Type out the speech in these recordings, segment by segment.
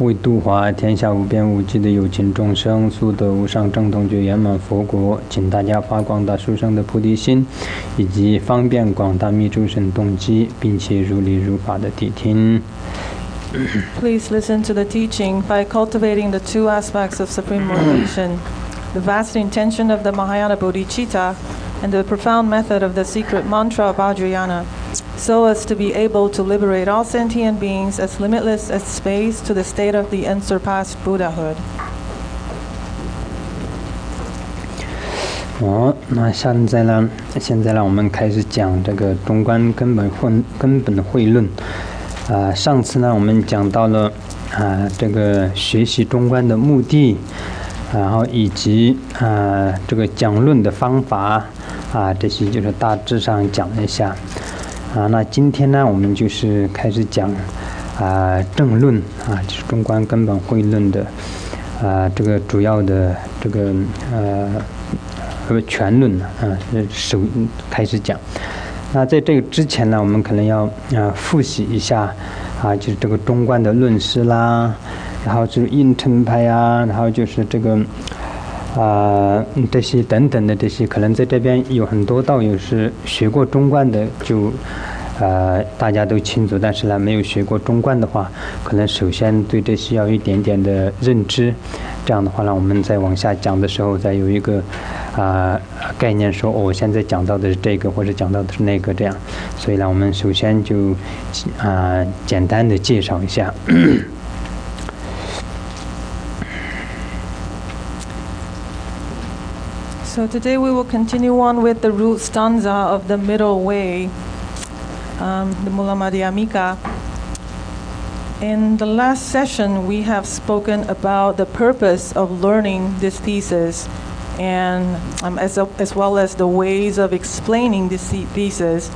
为度化天下无边无际的有情众生，速得无上正等觉圆满佛国，请大家发广大殊胜的菩提心，以及方便广大密诸神动机，并且如理如法的谛听。Please listen to the teaching by cultivating the two aspects of supreme motivation, the vast intention of the Mahayana Bodhicitta, and the profound method of the secret mantra of Vajrayana, so as to be able to liberate all sentient beings as limitless as space to the state of the unsurpassed Buddhahood. 那现在呢，我们开始讲这个中观根本慧论。上次呢，我们讲到了这个学习中观的目的，然后以及这个讲论的方法这些就是大致上讲了一下。那今天呢，我们就是开始讲正论就是中观根本慧论的这个主要的这个全论开始讲。那在这个之前呢，我们可能要复习一下就是这个中观的论师啦，然后就是应称派然后就是这个这些等等的这些，可能在这边有很多道友是学过中观的，就大家都清楚，但是呢，没有学过中观的话，可能首先对这些要有一点点的认知。这样的话呢，我们再往下讲的时候，再有一个概念说，我现在讲到的是这个，或者讲到的是那个，这样。所以呢，我们首先就简单的介绍一下。So today we will continue on with the root stanza of the middle way, the Mula Madhyamaka. In the last session, we have spoken about the purpose of learning this thesis, and as well as the ways of explaining this thesis.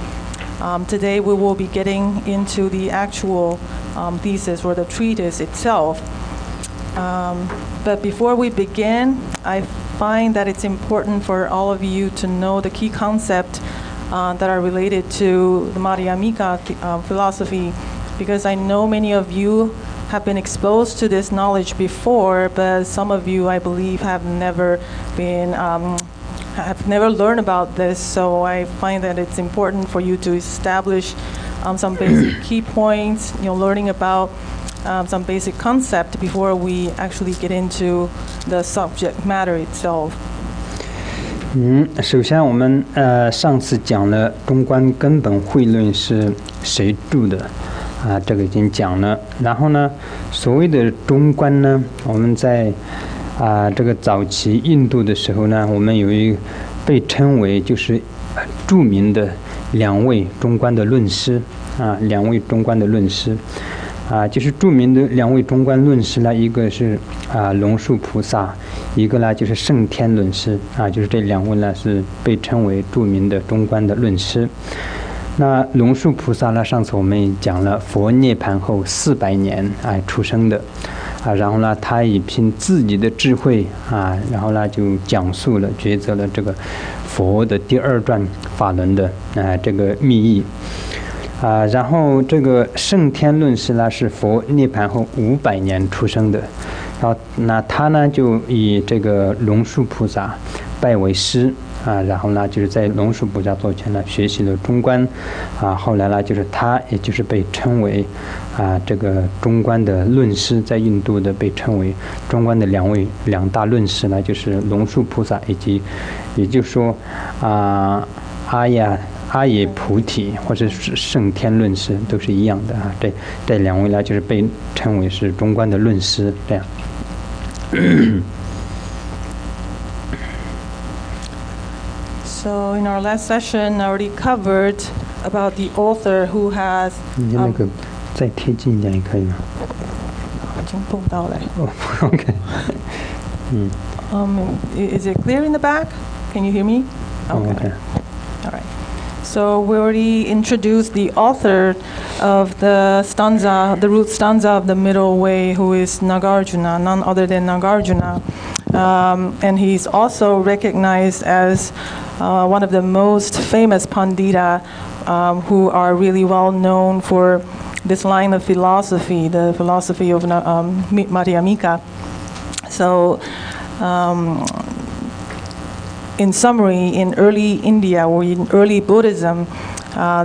Today we will be getting into the actual thesis or the treatise itself. But before we begin, I find that it's important for all of you to know the key concepts that are related to the Madhyamaka philosophy, because I know many of you have been exposed to this knowledge before, but some of you, I believe, have never learned about this. So I find that it's important for you to establish some basic key points, learning about some basic concept before we actually get into the subject matter itself. 首先我们上次讲了中观根本慧论是谁著的这个已经讲了。然后呢，所谓的中观呢，我们在这个早期印度的时候呢，我们有一被称为就是著名的两位中观的论师就是著名的两位中观论师呢，一个是龙树菩萨，一个呢就是圣天论师就是这两位呢是被称为著名的中观的论师。那龙树菩萨呢，上次我们也讲了，佛涅槃后400年出生的然后呢，他以凭自己的智慧然后呢就讲述了抉择了这个佛的第二转法轮的这个密意。然后这个圣天论师呢是佛涅槃后500年出生的，然后那他呢就以这个龙树菩萨拜为师然后呢就是在龙树菩萨座前呢学习了中观后来呢就是他也就是被称为这个中观的论师，在印度的被称为中观的两大论师呢，就是龙树菩萨以及也就是说阿耶菩提或者是圣天论师都是一样的这两位呢就是被称为是中观的论师这样。So in our last session, I already covered about the author who has. 你那个再贴近一点也可以吗？已经碰到了。OK。Is it clear in the back? Can you hear me? Okay. All right. So we already introduced the author of the stanza, the root stanza of the middle way, who is Nagarjuna, none other than Nagarjuna. And he's also recognized as one of the most famous Pandita who are really well known for this line of philosophy, the philosophy of Madhyamaka. So, in summary, in early India or in early Buddhism,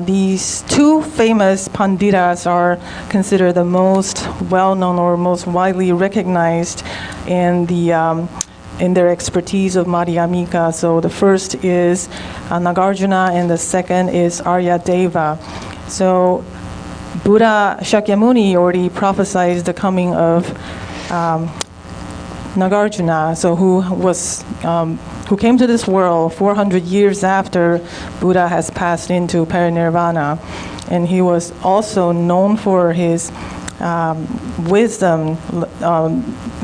these two famous panditas are considered the most well-known or most widely recognized in their expertise of Madhyamaka. So the first is Nagarjuna and the second is Aryadeva. So Buddha Shakyamuni already prophesied the coming of Nagarjuna, so who came to this world 400 years after Buddha has passed into parinirvana, and he was also known for his wisdom,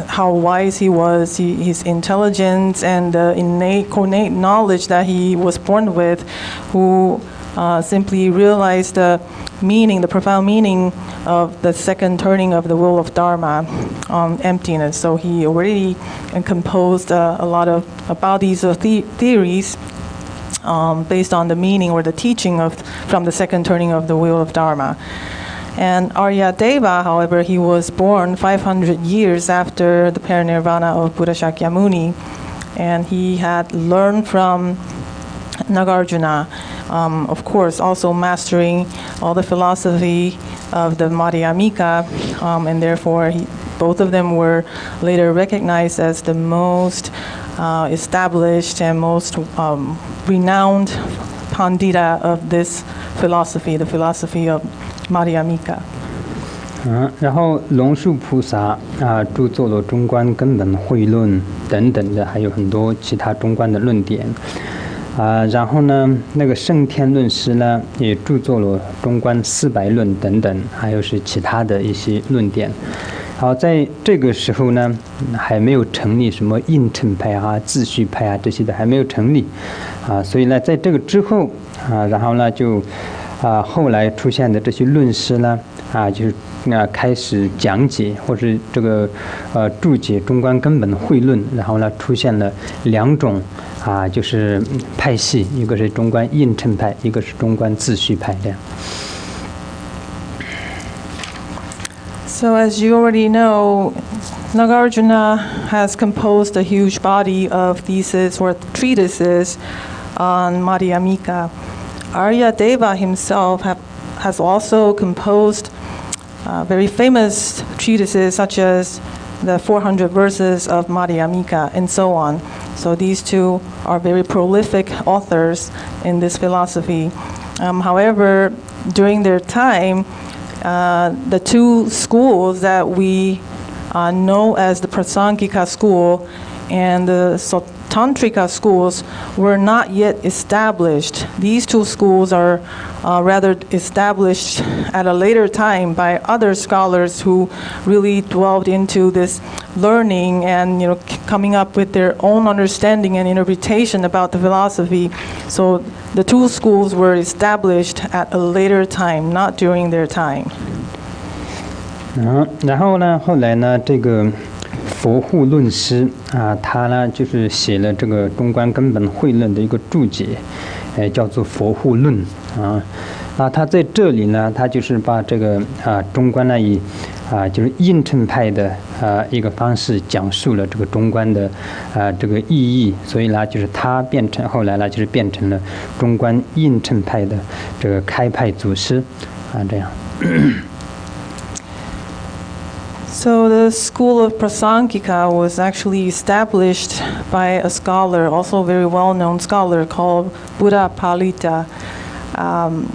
how wise he was, his intelligence, and the innate knowledge that he was born with, who simply realized the meaning, the profound meaning of the second turning of the wheel of Dharma on emptiness. So he already composed a lot about these theories based on the meaning or the teaching from the second turning of the wheel of Dharma. And Aryadeva, however, he was born 500 years after the parinirvana of Buddha Shakyamuni, and he had learned from Nagarjuna, of course, also mastering all the philosophy of the Madhyamaka, and therefore both of them were later recognized as the most established and most renowned pandita of this philosophy, the philosophy of Madhyamaka. 然后龙树菩萨著作了《中观根本慧论》等等的，还有很多其他中观的论点。然后呢，那个圣天论师呢，也著作了《中观400论》等等，还有是其他的一些论点。好，在这个时候呢，还没有成立什么应成派秩序派这些的还没有成立所以呢，在这个之后然后呢就后来出现的这些论师呢就是开始讲解或是这个注解《中观根本慧论》，然后呢出现了两种就是派系，一个是中观应成派，一个是中观秩序派这样。So as you already know, Nagarjuna has composed a huge body of theses or treatises on Madhyamaka. Aryadeva himself has also composed very famous treatises such as the 400 verses of Madhyamaka and so on. So these two are very prolific authors in this philosophy. However, during their time, the two schools that we know as the Prasangika school and the Tantrika schools were not yet established. These two schools are rather established at a later time by other scholars who really dwelled into this learning and coming up with their own understanding and interpretation about the philosophy. So the two schools were established at a later time, not during their time. 然后呢，后来呢，这个佛护论师他呢就是写了这个《中观根本慧论》的一个注解，叫做《佛护论》他在这里呢，他就是把这个中观呢以就是应成派的一个方式讲述了这个中观的这个意义，所以呢，就是他后来呢就是变成了中观应成派的这个开派祖师这样。So the school of Prasangika was actually established by a scholar, also a very well-known scholar called Buddha Palita.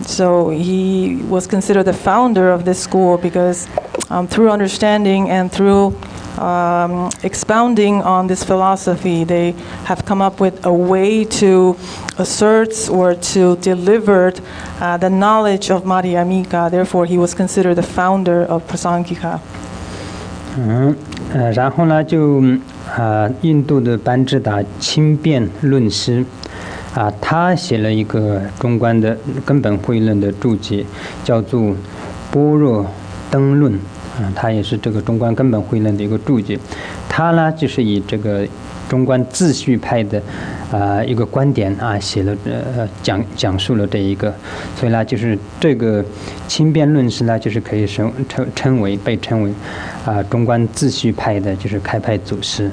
So he was considered the founder of this school because through understanding and through expounding on this philosophy, they have come up with a way to assert or to deliver the knowledge of Madhyamaka. Therefore, he was considered the founder of Prasangika. 然后呢，就印度的班智达清辩论师他写了一个中观的根本慧论的注解，叫做《般若灯论》他也是这个中观根本慧论的一个注解。他呢就是以这个中观秩序派的一个观点写了讲述了这一个，所以呢就是这个轻便论师呢就是可以被称为中观秩序派的就是开派祖师。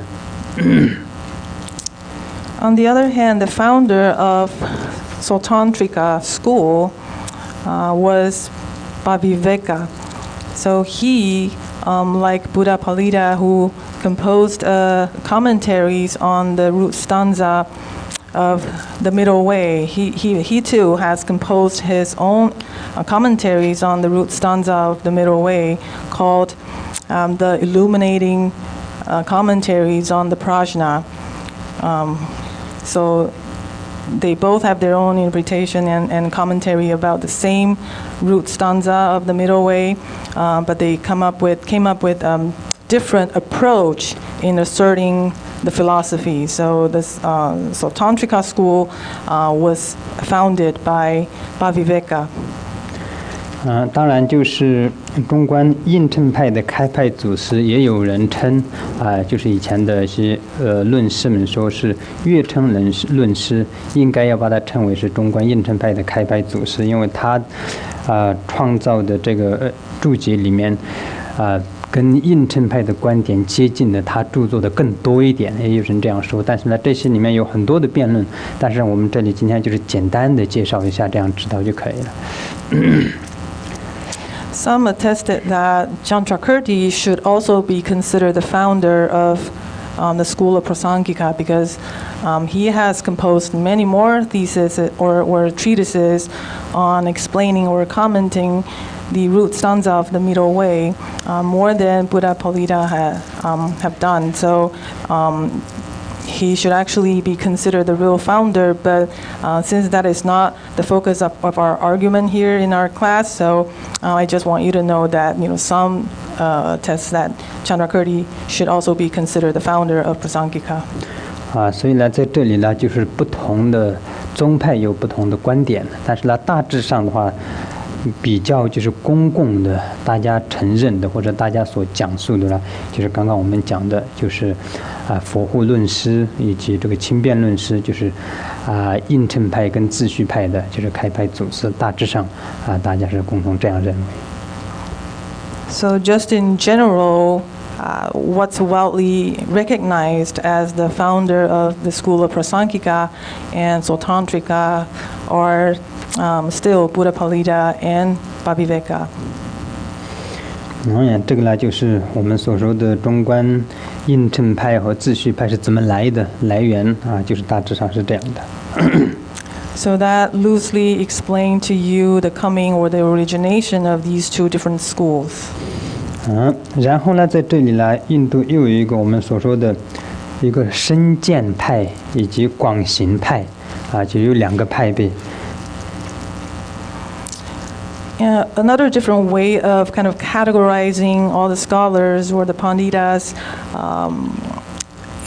On the other hand, the founder of Sotantrika school was Bhaviveka. So he, like Buddha Palita, who composed commentaries on the root stanza of the Middle Way, he too has composed his own commentaries on the root stanza of the Middle Way, called the Illuminating Commentaries on the Prajna. So they both have their own interpretation and commentary about the same root stanza of the Middle Way, but they came up with different approach in asserting the philosophy. So Tantrika school was founded by Bhaviveka. 当然就是中观印证派的开派祖师，也有人称就是以前的一些论师们说是越称论师，应该要把它称为是中观印证派的开派祖师，因为他创造的这个注解里面跟印证派的观点接近的，他著作的更多一点，也有人这样说。但是呢，这些里面有很多的辩论，但是我们这里今天就是简单的介绍一下，这样知道就可以了。Some attested that Chandrakirti should also be considered the founder of the school of Prasangika, because he has composed many more theses or treatises on explaining or commenting the root stanza of the Middle Way, more than Buddha Palita have done. So he should actually be considered the real founder, but since that is not the focus of our argument here in our class, so I just want you to know that some attest that Chandrakirti should also be considered the founder of Prasangika. 所以呢，在这里呢，就是不同的宗派有不同的观点，但是呢，大致上的话，比较就是公共的，大家承认的或者大家所讲述的呢，就是刚刚我们讲的，就是佛护论师以及这个轻便论师，就是印证派跟秩序派的，就是开派祖师，大致上大家是共同这样认为。So just in general, what's widely recognized as the founder of the school of Prasangika and Sotantrika are still Buddha Palita and Bhaviveka. 这个呢，就是我们所说的中观印证派和秩序派是怎么来的，来源就是大致上是这样的。So that loosely explained to you the coming or the origination of these two different schools. 然后呢，在这里呢，印度又有一个我们所说的一个深见派以及广行派就有两个派别。Another different way of kind of categorizing all the scholars or the panditas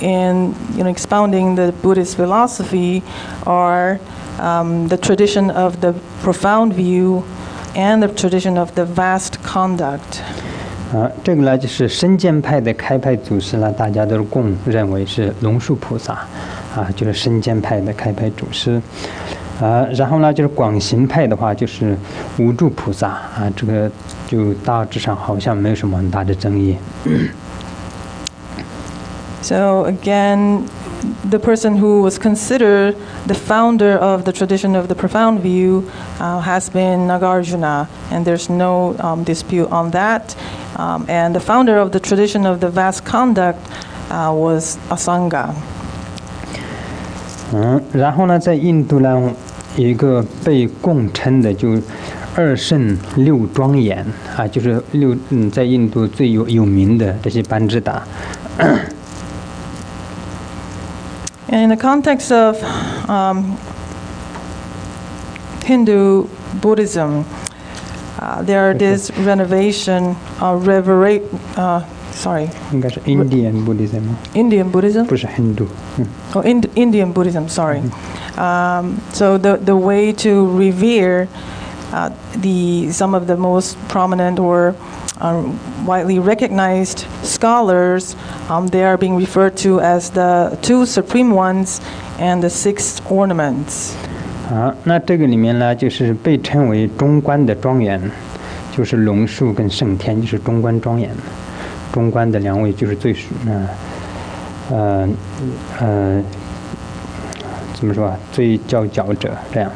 in expounding the Buddhist philosophy are the tradition of the profound view and the tradition of the vast conduct. 这个呢，就是深见派的开派祖师呢，大家都共认为是龙树菩萨就是深见派的开派祖师。然后呢，就是广行派的话，就是无住菩萨这个就大致上好像没有什么很大的争议。So again, the person who was considered the founder of the tradition of the profound view has been Nagarjuna, and there's no dispute on that. And the founder of the tradition of the vast conduct was Asanga. 然后呢，在印度呢，有一个被共称的就二圣六庄严就是在印度最有名的这些班智达。In the context of Hindu Buddhism, there are this sorry. 应该是 Indian Buddhism. Indian Buddhism? 不是 Hindu. Indian Buddhism, sorry. So the way to revere some of the most prominent or widely recognized scholars, they are being referred to as the two supreme ones and the six ornaments. 那这个里面呢，就是被称为中观的庄严，就是龙树跟圣天，就是中观庄严。中观的两位就是最怎么说啊？最佼佼者这样。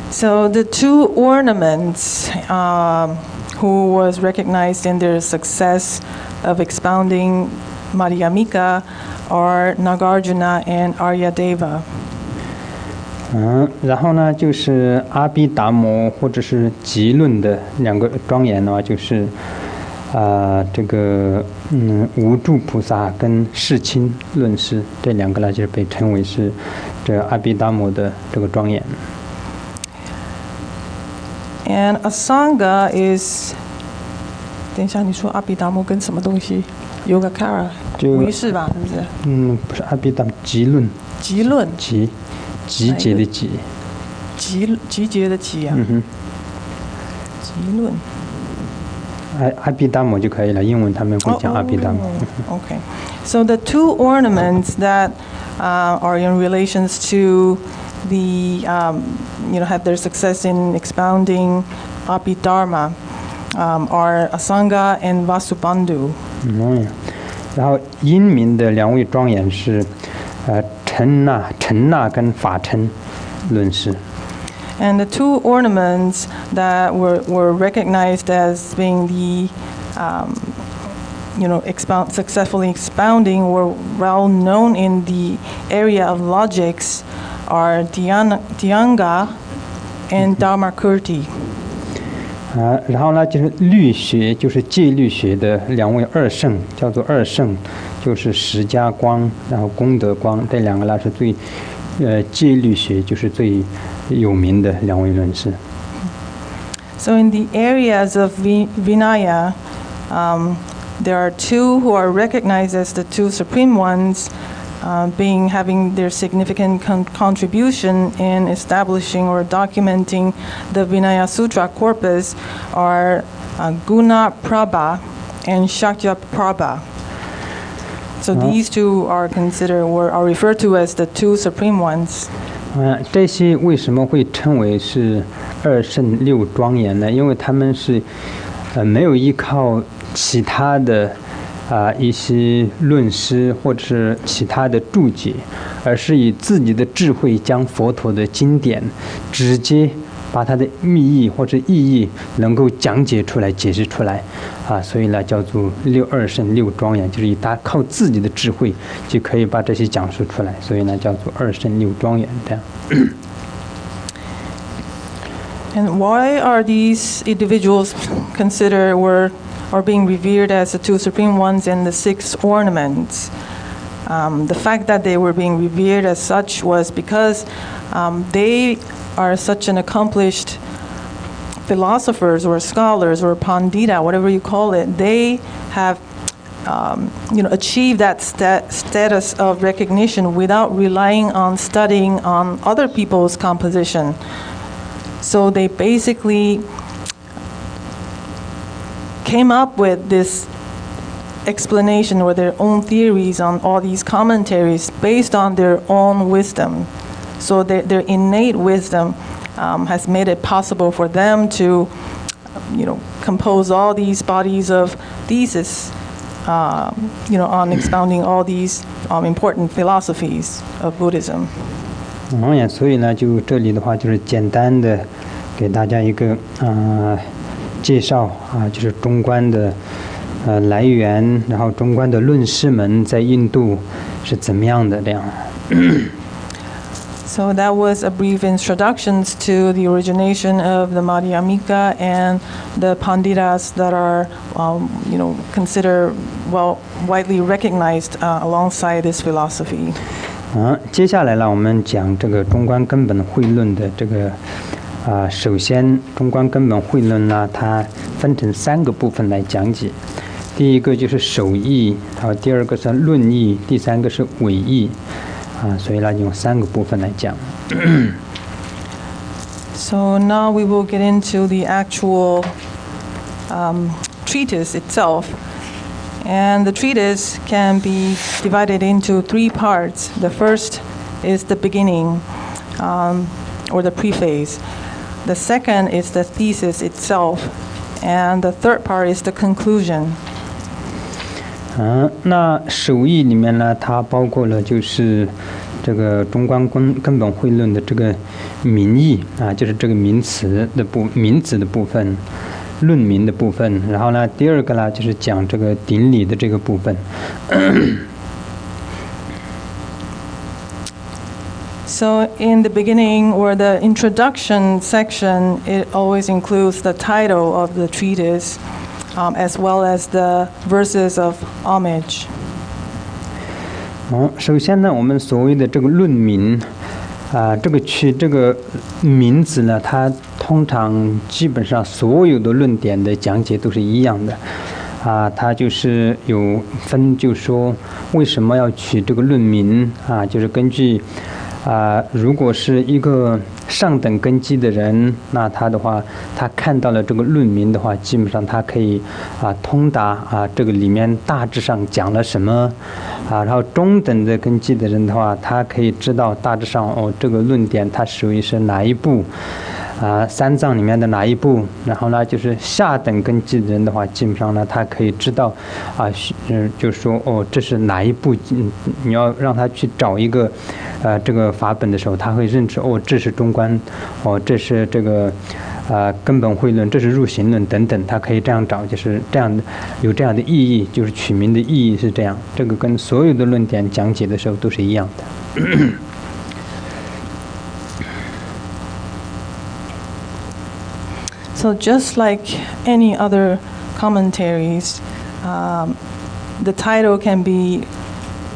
So the two ornaments who was recognized in their success of expounding Madhyamaka are Nagarjuna and Aryadeva. 然后呢，就是阿毗达摩或者是集论的两个庄严的话，就是这个无住菩萨跟世亲论师这两个呢，就是被称为是这阿毗达摩的这个庄严。And Asanga is， 等一下，你说阿毗达摩跟什么东西？Yogacara， 唯识吧，是不是？不是阿毗达摩，集论。集论。集结的集。集结的集啊。集论。阿毗达摩就可以了，英文他们会讲阿毗达摩。Okay, so the two ornaments that are in relations to the have their success in expounding Abhidharma are Asanga and Vasubandhu. 然后阴明的两位庄严是陈那跟法称论师。And the two ornaments that were recognized as being the, successfully expounding were well known in the area of logics are Dhyanga and Dharmakirti. 然后呢，就是律学，就是戒律学的两位二圣，叫做二圣，就是释迦光，然后功德光，这两个呢是最，戒律学就是最有名的两位论师。So in the areas of Vinaya, there are two who are recognized as the two supreme ones, having their significant contribution in establishing or documenting the Vinaya Sutra corpus are Guna Prabha and Shakya Prabha. So these two are referred to as the two supreme ones. 这些为什么会称为是二圣六庄严呢？因为他们是没有依靠其他的一些论师或者是其他的注解，而是以自己的智慧将佛陀的经典直接把它的密意或者意义能够讲解出来、解释出来，所以呢叫做二圣六庄严，就是以他靠自己的智慧就可以把这些讲述出来，所以呢叫做二圣六庄严这样。And why are these individuals considered or being revered as the two supreme ones and the six ornaments? The fact that they were being revered as such was because they are such an accomplished philosophers or scholars or pandita, whatever you call it. They have achieved that status of recognition without relying on studying on other people's composition. So they basically came up with this explanation or their own theories on all these commentaries based on their own wisdom. So their innate wisdom has made it possible for them to, compose all these bodies of thesis, on expounding all these important philosophies of Buddhism. 所以呢，就这里的话，就是简单的给大家一个介绍就是中观的来源，然后中观的论师们在印度是怎么样的这样。So that was a brief introduction to the origination of the Madhyamaka and the Panditas that are, considered widely recognized alongside this philosophy. 接下来呢，我们讲这个中观根本慧论的这个首先，中观根本慧论呢，它分成3个部分来讲解。第一个就是首义，然后第二个是论义，第三个是伪义。所以呢，用3个部分来讲。So now we will get into the actual treatise itself. And the treatise can be divided into 3 parts. The first is the beginning, or the preface. The second is the thesis itself. And the third part is the conclusion. 那首义里面呢，它包括了就是这个中观根本慧论的这个名义啊，就是这个名词的部分，论名的部分。然后呢，第二个呢就是讲这个顶礼的这个部分。So in the beginning or the introduction section, it always includes the title of the treatise, as well as the verses of homage. 首先呢，我们所谓的这个论名取这个名字呢，它通常基本上所有的论点的讲解都是一样的。它就是有分，就说为什么要取这个论名就是根据如果是一个上等根基的人，那他的话，他看到了这个论名的话，基本上他可以通达这个里面大致上讲了什么然后中等的根基的人的话，他可以知道大致上这个论点它属于是哪一部三藏里面的哪一部。然后呢，就是下等根基的人的话，基本上呢，他可以知道就说这是哪一部。你要让他去找一个这个法本的时候，他会认识这是中观，这是这个根本慧论，这是入行论等等，他可以这样找，就是这样的，有这样的意义，就是取名的意义是这样。这个跟所有的论点讲解的时候都是一样的。So just like any other commentaries, the title can be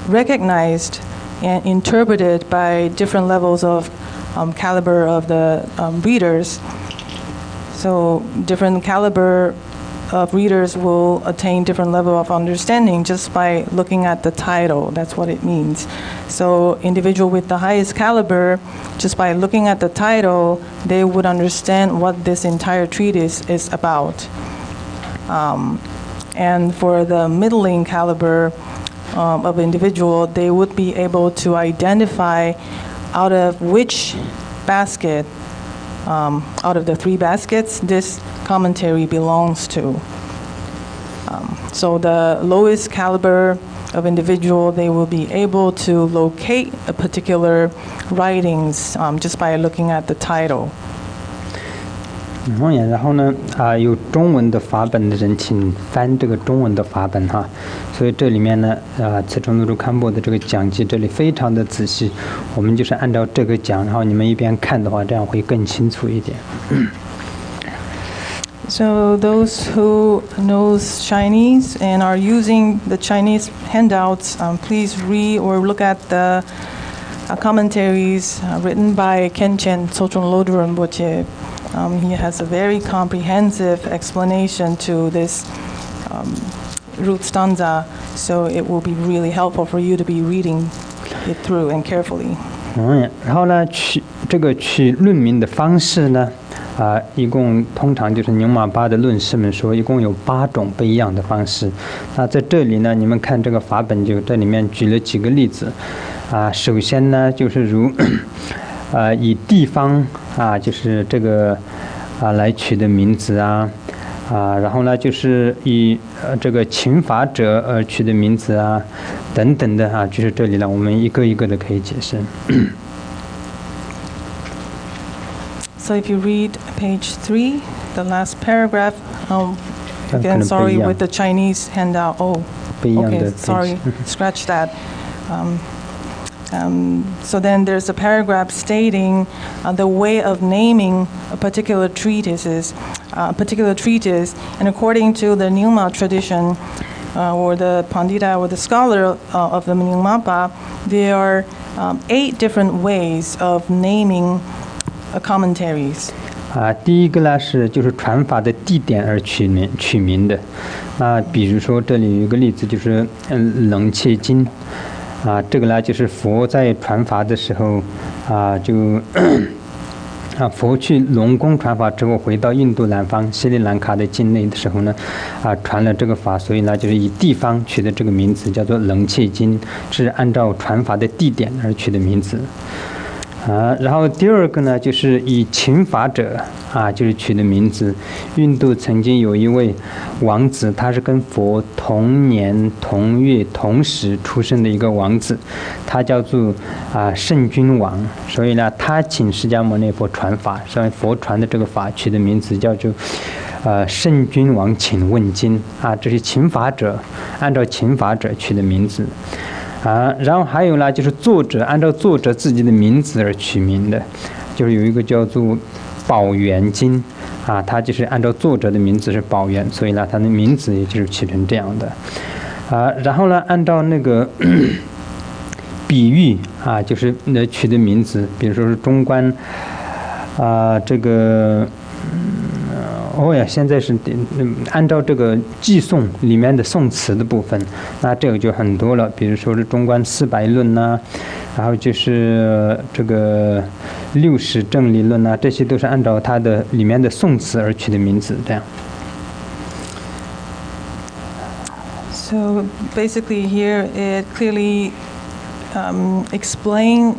recognized and interpreted by different levels of caliber of the readers. So different caliber of readers will attain different level of understanding just by looking at the title. That's what it means. So individual with the highest caliber, just by looking at the title, they would understand what this entire treatise is about. And for the middling caliber of individual, they would be able to identify out of which basket, out of the 3 baskets, this commentary belongs to. So the lowest caliber of individual, they will be able to locate a particular writings just by looking at the title. 然后呢有中文的法本的人请翻这个中文的法本哈。所以这里面呢慈城露珠堪布的这个讲记这里非常的仔细，我们就是按照这个讲，然后你们一边看的话，这样会更清楚一点。So those who knows Chinese and are using the Chinese handouts, please read or look at the commentaries written by Khenchen Tsochung Lodru Rinpoche. He has a very comprehensive explanation to this root stanza, so it will be really helpful for you to be reading it through and carefully. 然后呢，取论名的方式呢，一共通常就是牛马巴的论师们说，一共有8种不一样的方式。那在这里呢，你们看这个法本就这里面举了几个例子。首先呢，就是如以地方就是这个来取的名字然后呢，就是以这个请法者取的名字等等的就是这里呢，我们一个一个的可以解释。So if you read page 3, the last paragraph, again, sorry, with the Chinese handout. Oh, okay, sorry, scratch that. So then there's a paragraph stating the way of naming a particular treatise, and according to the Nyingma tradition, or the Pandita or the scholar of the Nyingmapa, there are 8 different ways of naming commentaries. 第一个呢是就是传法的地点而取名的。比如说这里有一个例子，就是冷切经。这个呢就是佛在传法的时候就佛去龙宫传法之后，回到印度南方斯里兰卡的境内的时候呢，传了这个法，所以呢就是以地方取的这个名字叫做冷切金，是按照传法的地点而取的名字。然后第二个呢，就是以勤法者就是取的名字。印度曾经有一位王子，他是跟佛同年同月同时出生的一个王子，他叫做圣君王。所以呢，他请释迦牟尼佛传法，所以佛传的这个法取的名字叫做圣君王请问经这是勤法者，按照勤法者取的名字。然后还有呢，就是作者按照作者自己的名字而取名的，就是有一个叫做宝元经它就是按照作者的名字是宝元，所以呢，他的名字也就是取成这样的。然后呢，按照那个比喻就是取的名字，比如说是中观这个。现在是按照这个寄颂里面的颂词的部分，那这个就很多了，比如说是中观400论然后就是这个60正理论这些都是按照它的里面的颂词而取的名字，这样。So basically here it clearly explains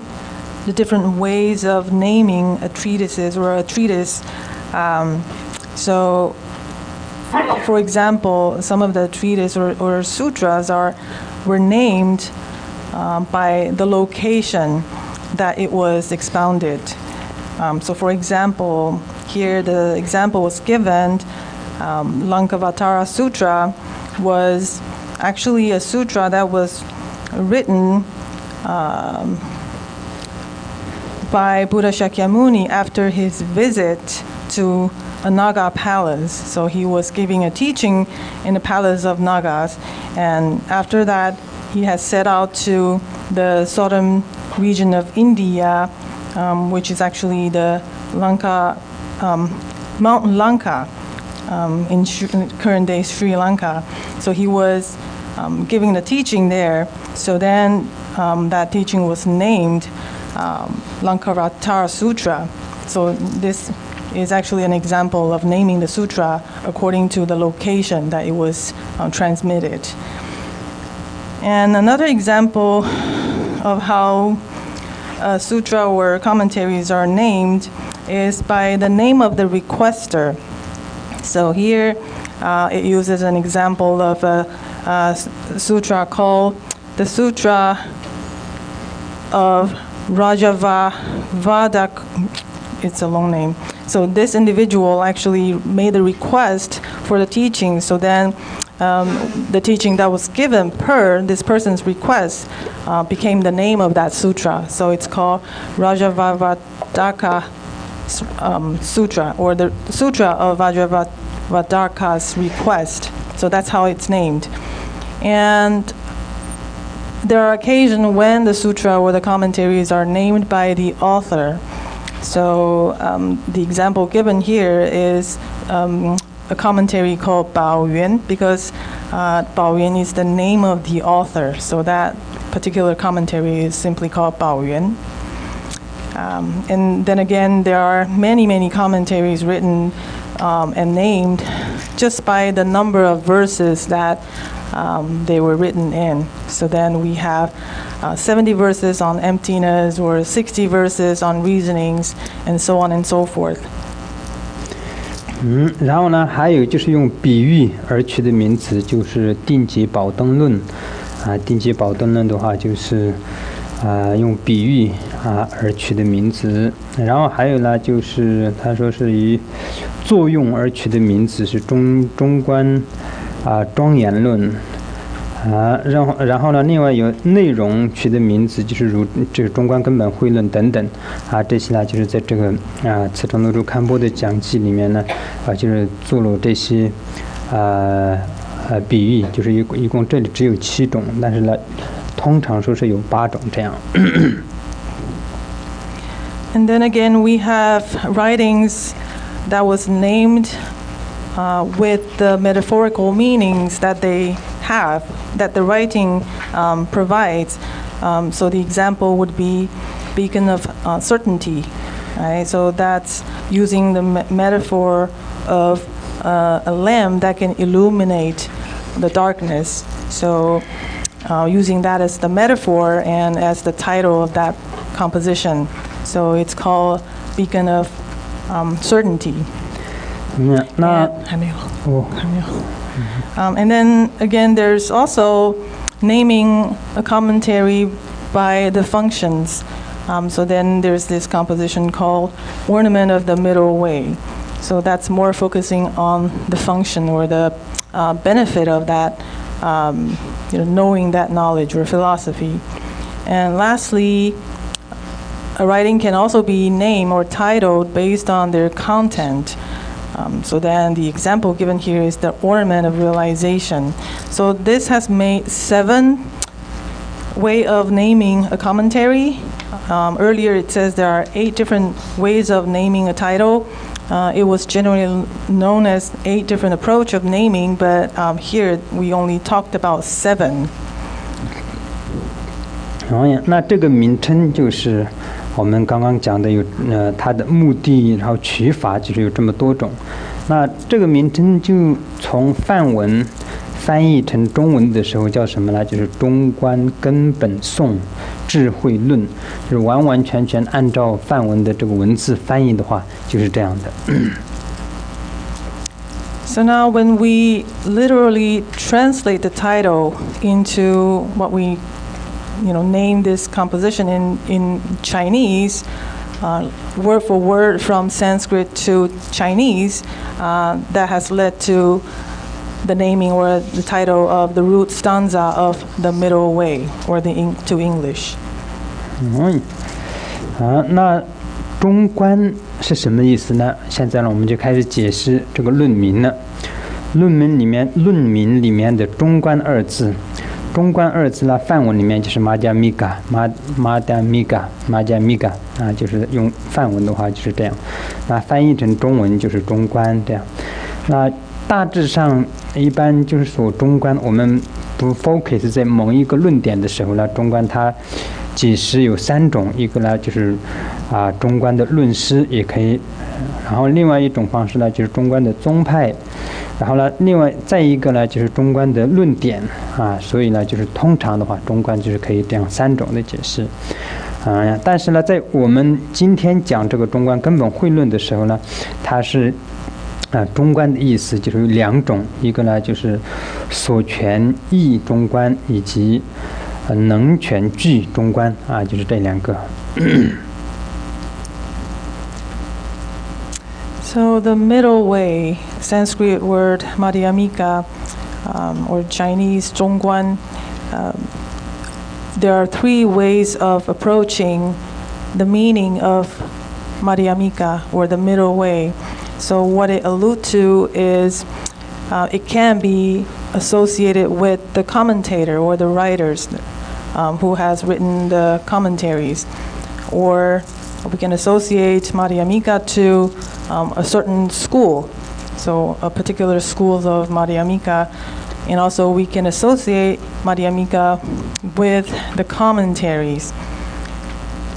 the different ways of naming a treatise or a treatise. So, for example, some of the treatises or sutras were named by the location that it was expounded. So, for example, here the example was given, Lankavatara Sutra was actually a sutra that was written by Buddha Shakyamuni after his visit to a Naga palace. So he was giving a teaching in the palace of Nagas, and after that he has set out to the southern region of India, which is actually the Lanka, Mount Lanka in current day Sri Lanka. So he was giving the teaching there. So then that teaching was named Lankavatara Sutra. So this is actually an example of naming the sutra according to the location that it was transmitted. And another example of how a sutra or commentaries are named is by the name of the requester. So here it uses an example of a sutra called the Sutra of Rajavadak. It's a long name. So this individual actually made a request for the teaching. So then the teaching that was given per this person's request became the name of that sutra. So it's called Rajavadaka Sutra, or the Sutra of Rajavadaka's request. So that's how it's named. And there are occasions when the sutra or the commentaries are named by the author. So the example given here is a commentary called Bao Yuan, because Bao Yuan is the name of the author. So that particular commentary is simply called Bao Yuan. And then again, there are many commentaries written and named just by the number of verses that they were written in. So then we have 70 verses on emptiness, or 60 verses on reasonings, and so on and so forth. 然后呢，还有就是用比喻而取的名词，就是定解宝灯论定解宝灯论的话，就是用比喻而取的名字。然后还有呢，就是他说是以作用而取的名字，是中观庄严论。然后呢，另外有内容取的名字，就是如这个中观根本慧论等等这些呢，就是在这个慈城罗珠堪波的讲记里面呢就是做了这些比喻，就是一共这里只有7种，但是呢通常说是有8种这样。And then again, we have writings that was named with the metaphorical meanings that they have, that the writing provides. So the example would be beacon of certainty. right? So that's using the metaphor of a lamp that can illuminate the darkness. So using that as the metaphor and as the title of that composition. So it's called Beacon of Certainty. And then again, there's also naming a commentary by the functions. So then there's this composition called Ornament of the Middle Way. So that's more focusing on the function or the benefit of that, knowing that knowledge or philosophy. And lastly, a writing can also be named or titled based on their content. So then the example given here is the Ornament of Realization. So this has made 7 ways of naming a commentary. Earlier it says there are 8 different ways of naming a title. It was generally known as 8 different approach of naming, but here we only talked about 7. 那这个名称就是我们刚刚讲的有它的目的，然后取法就是有这么多种。那这个名称就从梵文翻译成中文的时候叫什么呢？就是中观根本颂智慧论，就是完完全全按照梵文的这个文字翻译的话，就是这样的。So now when we literally translate the title into what we name this composition in Chinese, word for word from Sanskrit to Chinese, that has led to the naming or the title of the root stanza of the middle way, or to English. 那中观是什么意思呢？现在呢，我们就开始解释这个论名了。论名里面的中观2字。中观2字呢，梵文里面就是 Madhyamaka 啊，就是用梵文的话就是这样。那翻译成中文就是中观这样。那大致上一般就是说中观，我们不 focus 在某一个论点的时候呢，中观它解释有3种，一个呢就是中观的论师也可以，然后另外一种方式呢就是中观的宗派。然后呢，另外再一个呢，就是中观的论点所以呢，就是通常的话，中观就是可以这样3种的解释但是呢，在我们今天讲这个中观根本慧论的时候呢，它是中观的意思就是有2种，一个呢就是所权义中观，以及能权具中观就是这2个。So the middle way, Sanskrit word Madhyamaka, or Chinese Zhongguan, there are 3 ways of approaching the meaning of Madhyamaka, or the middle way. So what it alludes to is it can be associated with the commentator or the writers who has written the commentaries, or we can associate Madhyamaka to a certain school, so a particular school of Madhyamaka, and also we can associate Madhyamaka with the commentaries.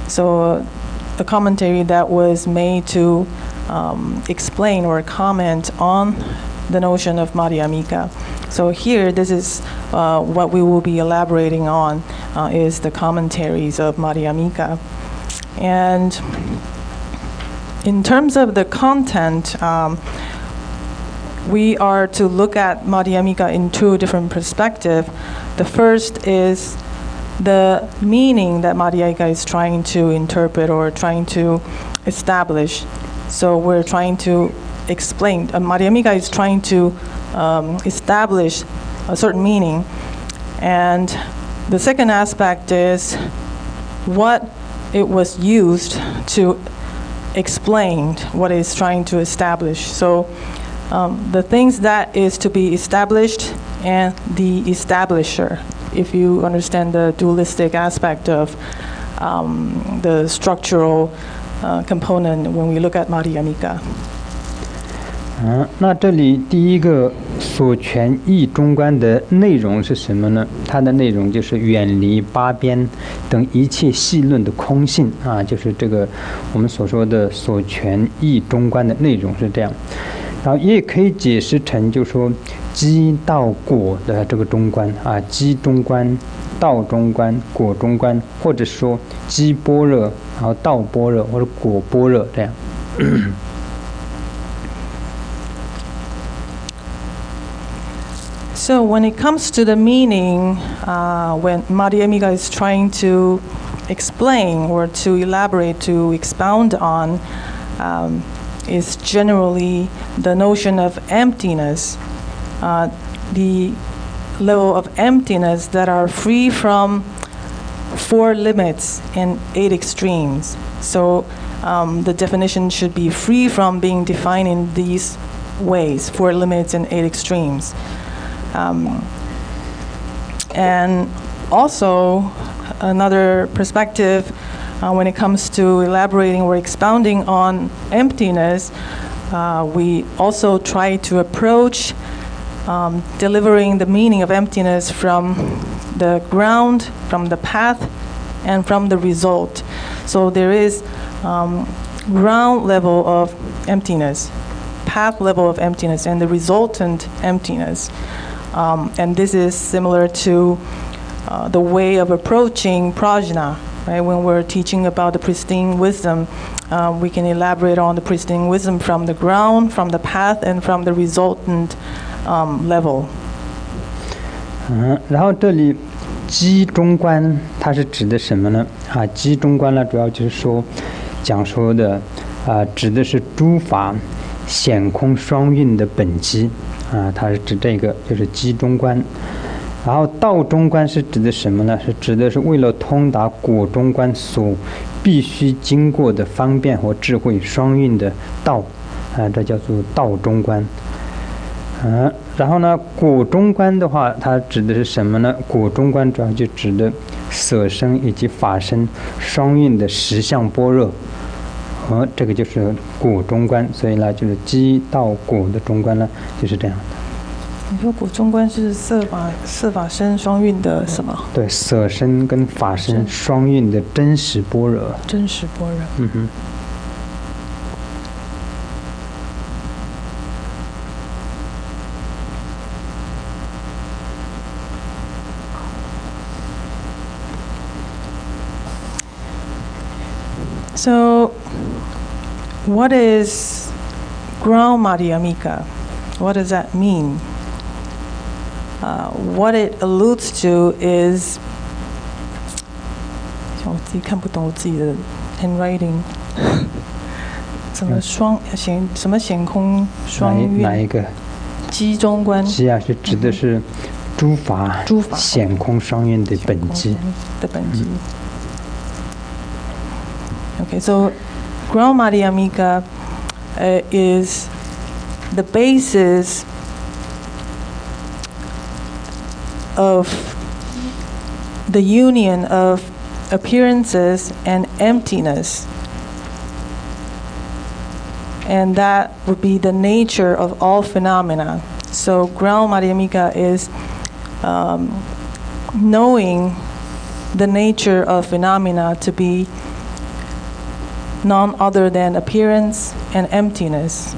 So the commentary that was made to explain or comment on the notion of Madhyamaka. So here, this is what we will be elaborating on, is the commentaries of Madhyamaka. And in terms of the content, we are to look at Madhyamaka in 2 different perspectives. The first is the meaning that Madhyamaka is trying to interpret or trying to establish. So we're trying to explain, Madhyamaka is trying to establish a certain meaning. And the second aspect is what it was used to explain what it's trying to establish. So the things that is to be established and the establisher, if you understand the dualistic aspect of the structural component when we look at Madhyamaka. 那这里第一个所权义中观的内容是什么呢？它的内容就是远离八边等一切细论的空性啊，就是这个我们所说的所权义中观的内容是这样。然后也可以解释成，就是说基到果的这个中观啊，基中观、道中观、果中观，或者说基般若，然后道般若或者果般若这样。So when it comes to the meaning, when Madhyamaka is trying to explain or to elaborate, to expound on, is generally the notion of emptiness, the level of emptiness that are free from 4 limits and 8 extremes. So the definition should be free from being defined in these ways, 4 limits and 8 extremes. And also another perspective when it comes to elaborating or expounding on emptiness, we also try to approach delivering the meaning of emptiness from the ground, from the path, and from the result. So there is ground level of emptiness, path level of emptiness, and the resultant emptiness. And this is similar to the way of approaching prajna, right? When we're teaching about the pristine wisdom, we can elaborate on the pristine wisdom from the ground, from the path, and from the resultant level. 然后这里基中观它是指的什么呢？基中观呢，主要就是说讲说的指的是诸法显空双运的本基。它是指这个，就是基中观。然后道中观是指的什么呢？是指的是为了通达果中观所必须经过的方便和智慧双运的道，这叫做道中观。然后呢，果中观的话，它指的是什么呢？果中观主要就指的色身以及法身双运的实相般若。这个就是果中观，所以呢，就是基到果的中观呢，就是这样的。你说果中观是色法身双运的什么？对，色身跟法身双运的真实般若。真实般若。嗯哼。So, what is ground Madhyamaka? What does that mean? What it alludes to is 我自己看不懂我自己的 handwriting 什么显空双运？哪一个？基中观。基是指的是诸法显空双运的本基。Okay, so ground Madhyamaka is the basis of the union of appearances and emptiness. And that would be the nature of all phenomena. So ground Madhyamaka is knowing the nature of phenomena to be none other than appearance and emptiness.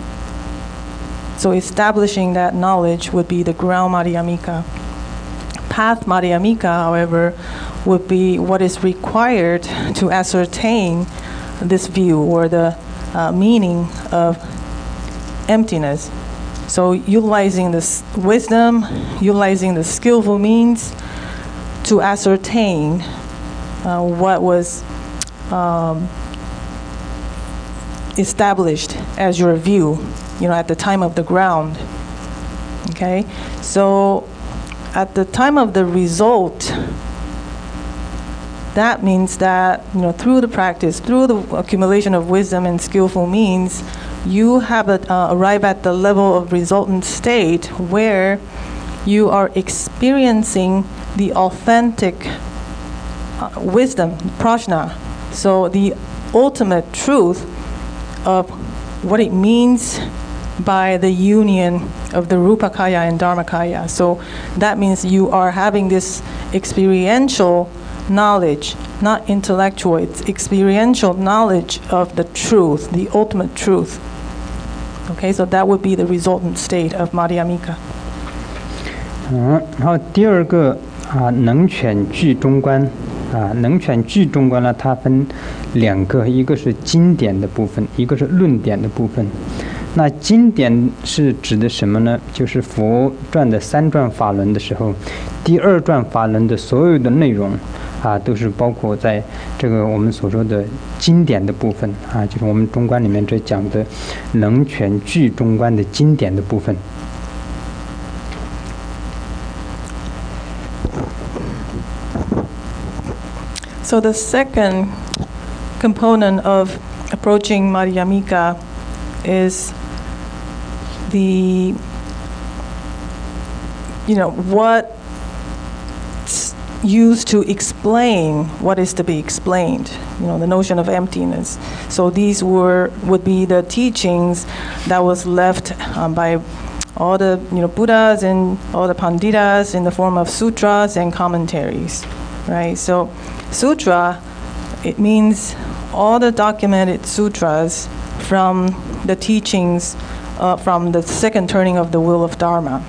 So establishing that knowledge would be the ground Madhyamaka. Path Madhyamaka, however, would be what is required to ascertain this view or the meaning of emptiness. So utilizing this wisdom, utilizing the skillful means to ascertain what was established as your view, at the time of the ground. Okay, so at the time of the result, that means that through the practice, through the accumulation of wisdom and skillful means, you have arrive at the level of resultant state where you are experiencing the authentic wisdom, prajna. So the ultimate truth of what it means by the union of the Rupakaya and Dharmakaya. So that means you are having this experiential knowledge, not intellectual, it's experiential knowledge of the truth, the ultimate truth. Okay, so that would be the resultant state of Madhyamika. 然后第二个能全具中观能全具中观呢，它分两个，一个是经典的部分，一个是论点的部分。那经典是指的什么呢？就是佛传的三转法轮的时候，第二转法轮的所有的内容都是包括在这个我们所说的经典的部分就是我们中观里面这讲的能全具中观的经典的部分。So the second component of approaching Madhyamika is the, what's used to explain what is to be explained, the notion of emptiness. So these would be the teachings that was left by all the Buddhas and all the Panditas in the form of sutras and commentaries, right? So sutra, it means all the documented sutras from the teachings from the second turning of the wheel of Dharma.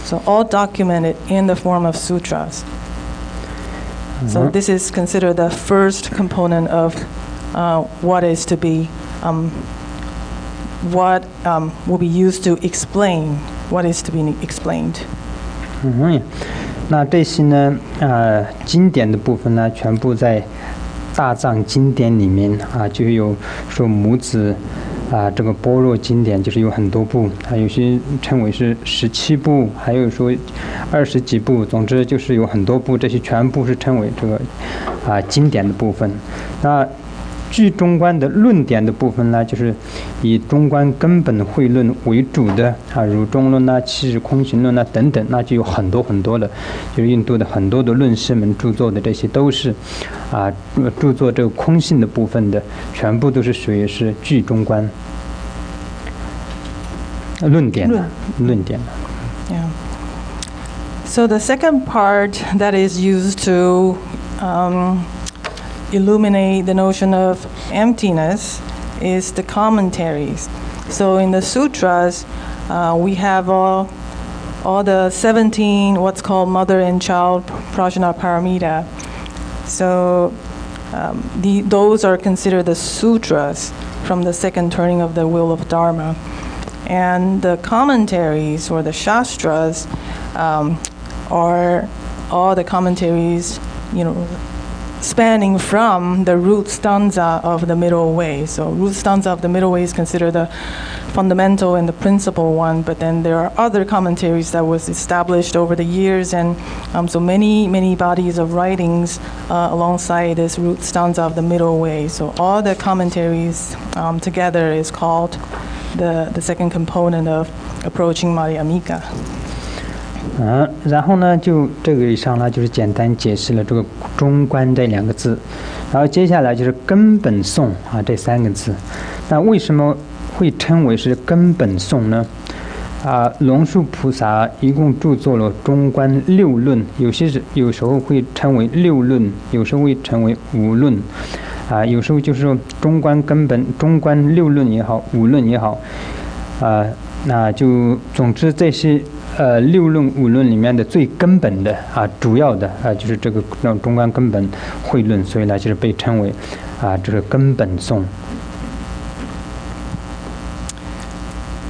So all documented in the form of sutras. So this is considered the first component of what is to be, what will be used to explain what is to be explained. 那这些呢经典的部分呢，全部在大藏经典里面就有说母子这个般若经典就是有很多部，有些称为是17部，还有说20几部，总之就是有很多部，这些全部是称为这个经典的部分。那据中观的论点的部分呢，就是以中观根本慧论为主的如中论七日空行论等等，那就有很多很多的，就是印度的很多的论师们著作的，这些都是著作这个空性的部分的，全部都是属于是据中观论点的。Yeah. So the second part that is used to illuminate the notion of emptiness is the commentaries. So in the sutras, we have all the 17 what's called mother and child prajna paramita. So those are considered the sutras from the second turning of the wheel of Dharma. And the commentaries or the shastras are all the commentaries, spanning from the root stanza of the middle way. So root stanza of the middle way is considered the fundamental and the principal one, but then there are other commentaries that was established over the years, and so many bodies of writings alongside this root stanza of the middle way. So all the commentaries together is called the second component of approaching Madhyamika. 然后呢，就这个以上呢，就是简单解释了这个中观这两个字，然后接下来就是根本颂这三个字。那为什么会称为是根本颂呢？龙树菩萨一共著作了中观六论，有时候会称为六论，有时候会称为五论，有时候就是说中观根本、中观六论也好，五论也好，那就总之这些六论五论里面的最根本的主要的就是这个中观根本慧论，所以呢就是被称为这个根本颂。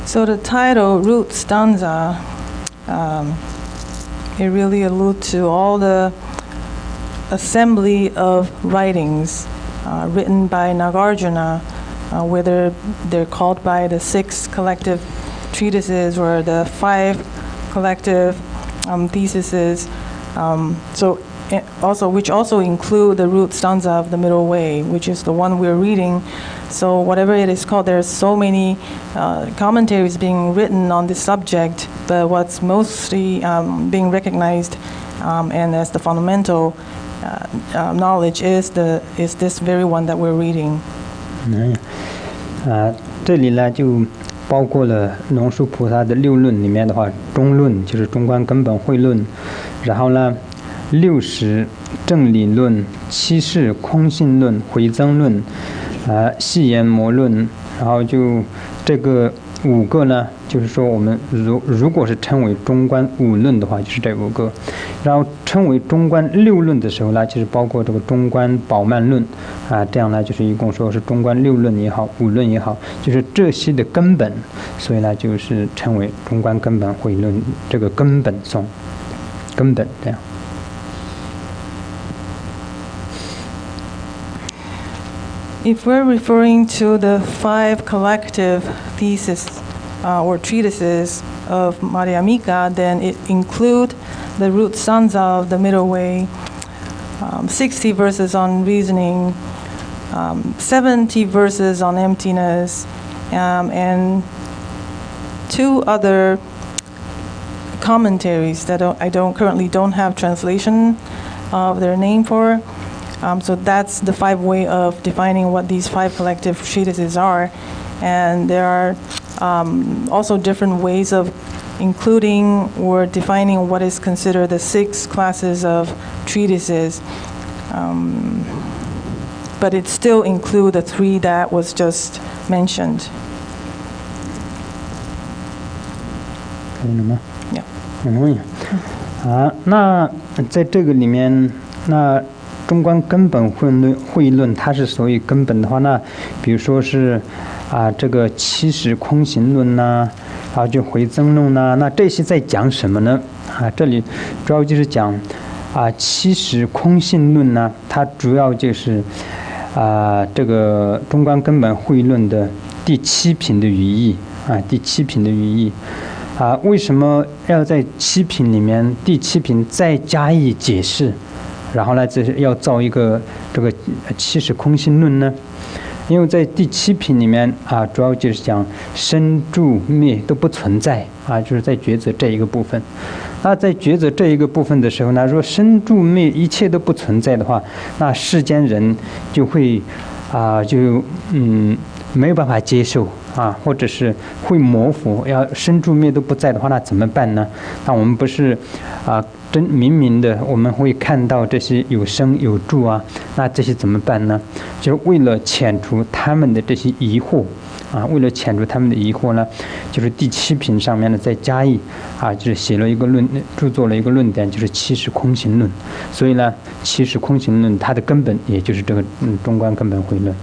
So the title root stanza, it really alludes to all the assembly of writings written by Nagarjuna, whether they're called by the 6 collective treatises or the 5 collective theses. Which also include the root stanza of the middle way, which is the one we're reading. So whatever it is called, there's so many commentaries being written on this subject, but what's mostly being recognized and as the fundamental knowledge is this very one that we're reading. 这里呢就包括了龙树菩萨的6论里面的话，中论就是中观根本慧论，然后呢60正理论、7世空性论、回增论、细言魔论，然后就这个5个呢，就是说我们如果是称为中观5论的话，就是这5个，然后称为中观6论的时候呢，就是包括这个中观宝鬘论这样呢就是一共说是中观6论也好，5论也好，就是这些的根本，所以呢就是称为中观根本慧论这个根本颂，根本这样。If we're referring to the 5 collective theses or treatises of Madhyamaka, then it include the root stanza of the middle way, 60 verses on reasoning, 70 verses on emptiness, and 2 other commentaries that I currently don't have translation of their name for. So that's the 5 way of defining what these 5 collective treatises are. And there are also different ways of including or defining what is considered the 6 classes of treatises. But it still includes the 3 that was just mentioned. 可以了吗？ Yeah. 那在这个里面，那中观根本慧论它是所谓根本的话，那比如说是这个7世空行论呐，然后就回增论呐，那这些在讲什么呢？这里主要就是讲7世空性论呢，它主要就是这个中观根本慧论的第7品的语义第7品的语义为什么要在7品里面第7品再加以解释？然后呢，这是要造一个这个7世空性论呢？因为在第7品里面主要就是讲生住灭都不存在就是在抉择这一个部分。那在抉择这一个部分的时候呢，如果生住灭一切都不存在的话，那世间人就会没有办法接受或者是会模糊，要生住灭都不在的话，那怎么办呢？那我们不是明明的我们会看到这些有生有住那这些怎么办呢？就是为了遣除他们的这些疑惑为了遣除他们的疑惑呢，就是第7品上面呢再加以就是写了一个著作了一个论点，就是7世空行论。所以呢7世空行论它的根本也就是这个中观根本慧论。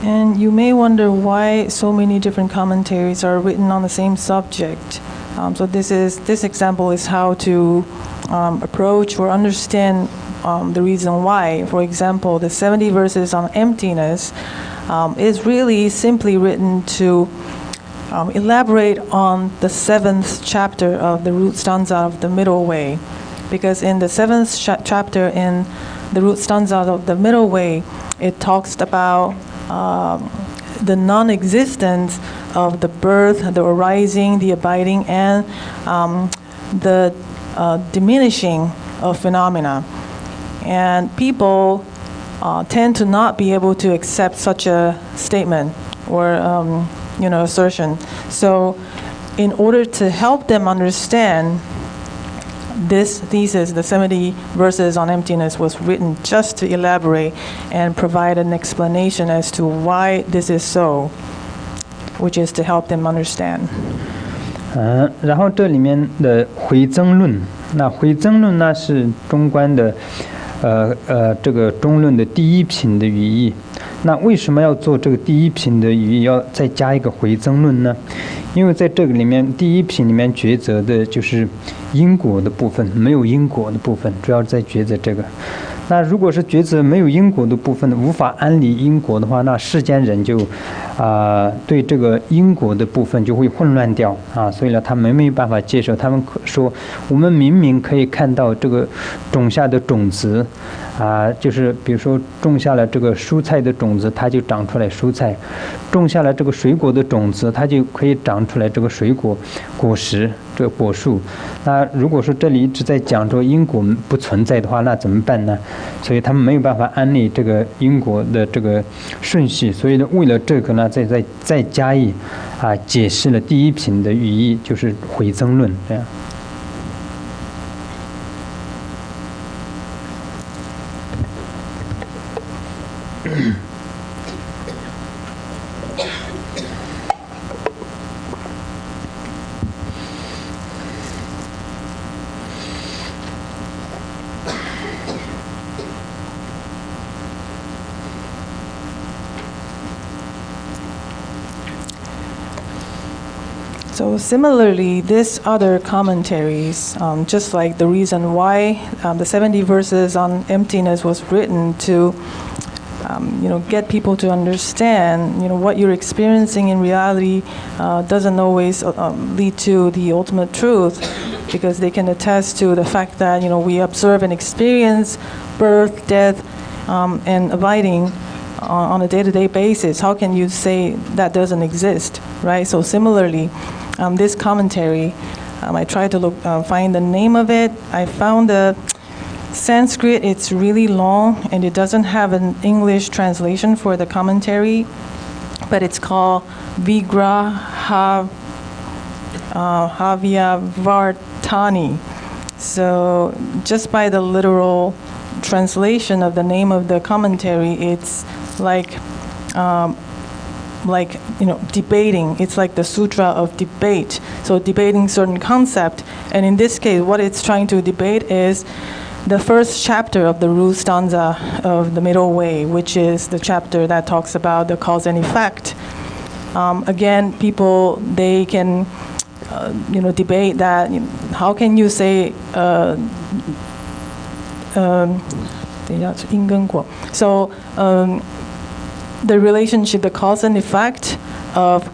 And you may wonder why so many different commentaries are written on the same subject. So this example is how to approach or understand the reason why. For example, the 70 verses on emptiness is really simply written to elaborate on the 7th chapter of the root stanza of the middle way. Because in the 7th chapter in the root stanza of the middle way, it talks about the non-existence of the birth, the arising, the abiding, and the diminishing of phenomena. And people tend to not be able to accept such a statement or assertion. So in order to help them understand this thesis, the 70 verses on emptiness, was written just to elaborate and provide an explanation as to why this is so, which is to help them understand. 然后这里面的回增论，那回增论呢是中观的这个中论的第1品的语义。那为什么要做这个第1品的语义，要再加一个回增论呢？因为在这个里面第1品里面抉择的就是因果的部分，没有因果的部分，主要在抉择这个。那如果是抉择没有因果的部分，无法安理因果的话，那世间人就对这个因果的部分就会混乱掉所以呢他们没有办法接受。他们说我们明明可以看到这个种下的种子就是比如说种下了这个蔬菜的种子，它就长出来蔬菜；种下了这个水果的种子，它就可以长出来这个水果果实这个果树。那如果说这里一直在讲这个因果不存在的话，那怎么办呢？所以他们没有办法安立这个因果的这个顺序，所以呢，为了这个呢，再加以解释了第一品的语义，就是回增论这样。So similarly, these other commentaries, just like the reason why the 70 verses on emptiness was written to, get people to understand, what you're experiencing in reality doesn't always lead to the ultimate truth, because they can attest to the fact that, we observe and experience birth, death, and abiding on a day-to-day basis. How can you say that doesn't exist, right? So similarly, this commentary, I tried to find the name of it. I found the Sanskrit, it's really long, and it doesn't have an English translation for the commentary, but it's called Vigrahavyavartani. So just by the literal translation of the name of the commentary, it's like debating. It's like the sutra of debate. So debating certain concept. And in this case, what it's trying to debate is the first chapter of the root stanza of the middle way, which is the chapter that talks about the cause and effect. Again, people, they can, debate that, how can you say, so the relationship, the cause and effect of,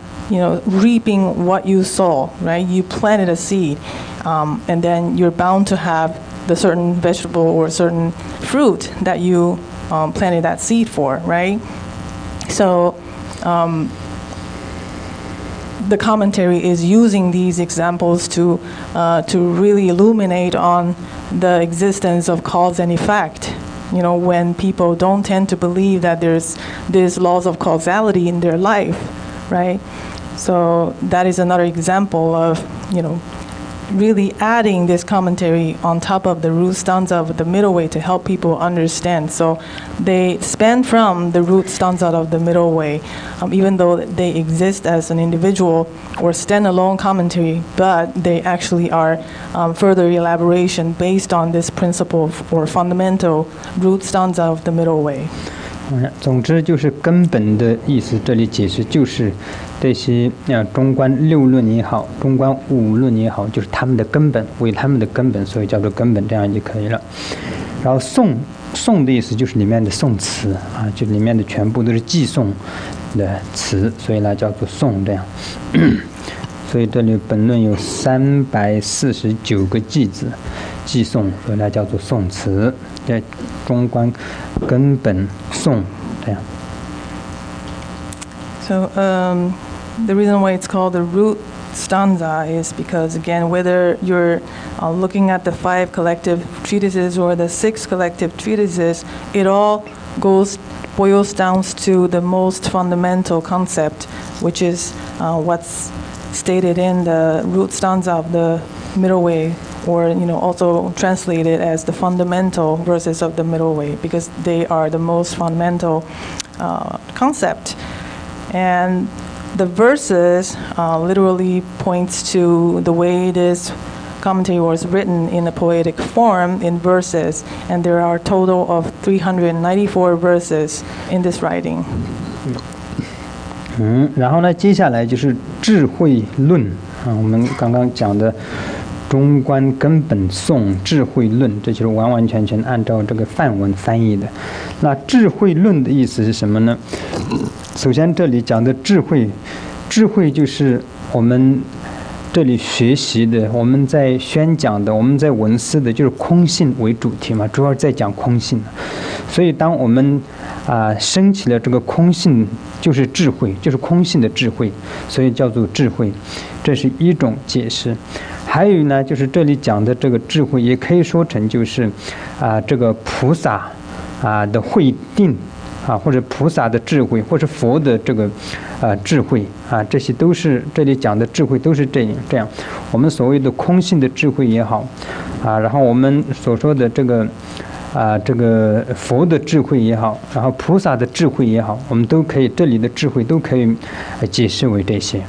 reaping what you sow, right? You planted a seed, and then you're bound to have the certain vegetable or certain fruit that you planted that seed for, right? So the commentary is using these examples to really illuminate on the existence of cause and effect. When people don't tend to believe that there's these laws of causality in their life, right? So that is another example of, really adding this commentary on top of the root stanza of the middle way to help people understand. So they span from the root stanza of the middle way, even though they exist as an individual or standalone commentary, but they actually are further elaboration based on this principle or fundamental root stanza of the middle way. 总之就是根本的意思，这里解释就是这些中观六论也好，中观五论也好，就是他们的根本，为他们的根本，所以叫做根本，这样就可以了。然后颂的意思就是里面的颂词就里面的全部都是寄颂的词，所以呢叫做颂这样。所以这里本论有349个偈子，寄颂，所以呢叫做颂词。在中观根本颂这样。So the reason why it's called the root stanza is because, again, whether you're looking at the 5 collective treatises or the 6 collective treatises, it all boils down to the most fundamental concept, which is what's stated in the root stanza of the middle way, or also translated as the fundamental verses of the middle way, because they are the most fundamental concept. And the verses literally points to the way this commentary was written in a poetic form in verses, and there are a total of 394 verses in this writing. 然后呢，接下来就是智慧论我们刚刚讲的中观根本颂智慧论，这就是完完全全按照这个梵文翻译的。那智慧论的意思是什么呢？首先这里讲的智慧就是我们这里学习的，我们在宣讲的，我们在闻思的，就是空性为主题嘛，主要在讲空性。所以当我们升起了这个空性，就是智慧，就是空性的智慧，所以叫做智慧，这是一种解释。还有呢，就是这里讲的这个智慧，也可以说成就是这个菩萨的慧定或者菩萨的智慧，或是佛的这个智慧这些都是这里讲的智慧，都是这样。我们所谓的空性的智慧也好然后我们所说的这个佛的智慧也好，然后菩萨的智慧也好，我们都可以，这里的智慧都可以解释为这些。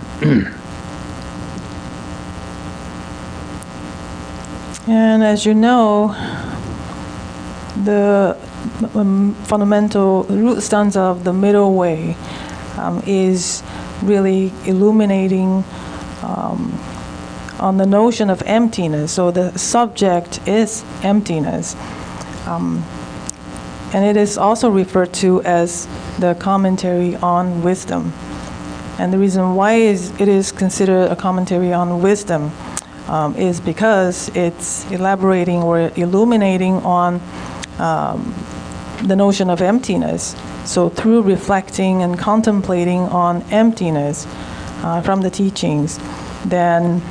And as you know, the fundamental root stanza of the middle way is really illuminating on the notion of emptiness. So the subject is emptiness. And it is also referred to as the commentary on wisdom. And the reason why it is considered a commentary on wisdom is because it's elaborating or illuminating on the notion of emptiness. So through reflecting and contemplating on emptiness from the teachings, then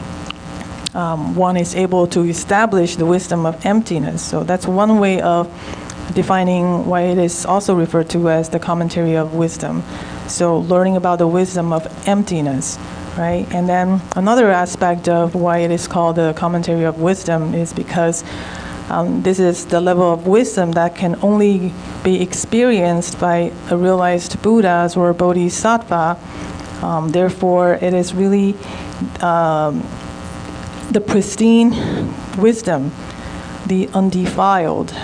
one is able to establish the wisdom of emptiness. So that's one way of defining why it is also referred to as the commentary of wisdom. So learning about the wisdom of emptiness, right? And then another aspect of why it is called the commentary of wisdom is because this is the level of wisdom that can only be experienced by a realized Buddhas or Bodhisattva. Therefore, it is really the pristine wisdom, the undefiled,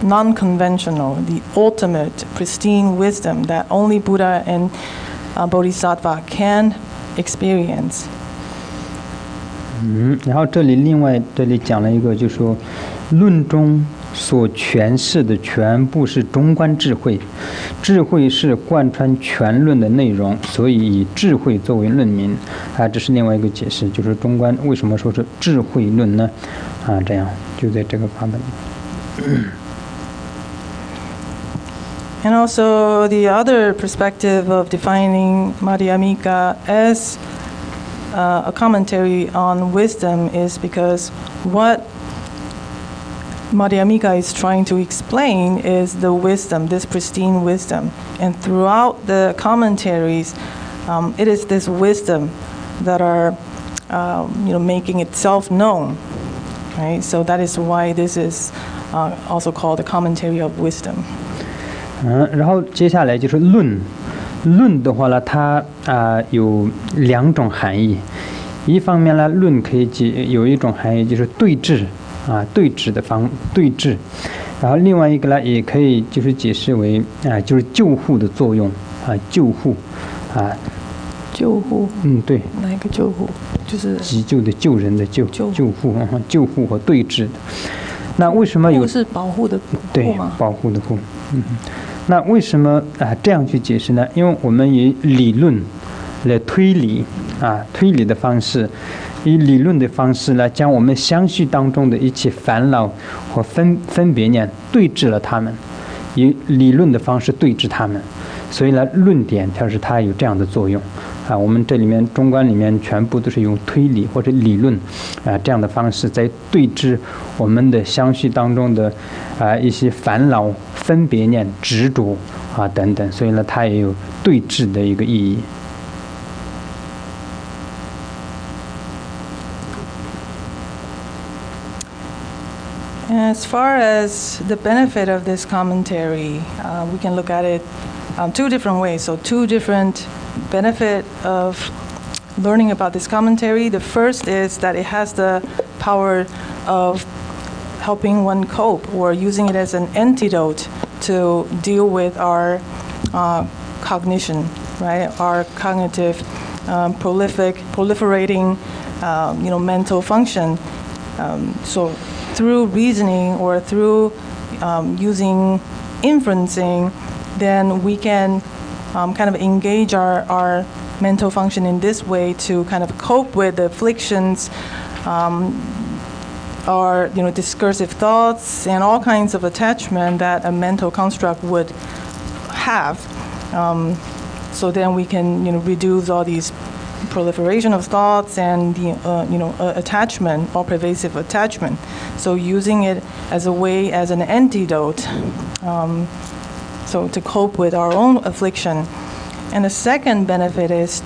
non-conventional, the ultimate pristine wisdom that only Buddha and Bodhisattva can experience. 然后这里讲了一个，就是说，论中所诠释的全部是中观智慧，智慧是贯穿全论的内容，所以以智慧作为论名这是另外一个解释，就是中观为什么说是智慧论呢？这样就在这个版本里。And also the other perspective of defining Madhyamaka as a commentary on wisdom is because what Madhyamaka is trying to explain is the wisdom, this pristine wisdom. And throughout the commentaries, it is this wisdom that are, making itself known, right? So that is why this is also called a commentary of wisdom. 然后接下来就是论的话呢，它有两种含义。一方面呢，论可以有一种含义就是对峙对峙的对峙，然后另外一个呢，也可以就是解释为就是救护的作用救护救护对，哪一个救护？就是急救的救人的救护救护和对峙的。那为什么有？护是保护的护吗？对，保护的护。那为什么这样去解释呢？因为我们以理论来推理推理的方式，以理论的方式呢，将我们相续当中的一切烦恼和分别念对峙了它们，以理论的方式对峙它们，所以呢，论点它有这样的作用我们这里面中观里面全部都是用推理或者理论这样的方式在对峙我们的相续当中的一些烦恼、分别念、执着等等，所以呢，它也有对峙的一个意义。As far as the benefit of this commentary, we can look at it two different ways. So two different benefit of learning about this commentary. The first is that it has the power of helping one cope or using it as an antidote to deal with our cognition, right? Our cognitive proliferating, mental function. So through reasoning or through using inferencing, then we can kind of engage our mental function in this way to kind of cope with the afflictions, our discursive thoughts, and all kinds of attachment that a mental construct would have. So then we can reduce all these proliferation of thoughts and the attachment, all pervasive attachment. So using it as a way, as an antidote, so to cope with our own affliction. And the second benefit is,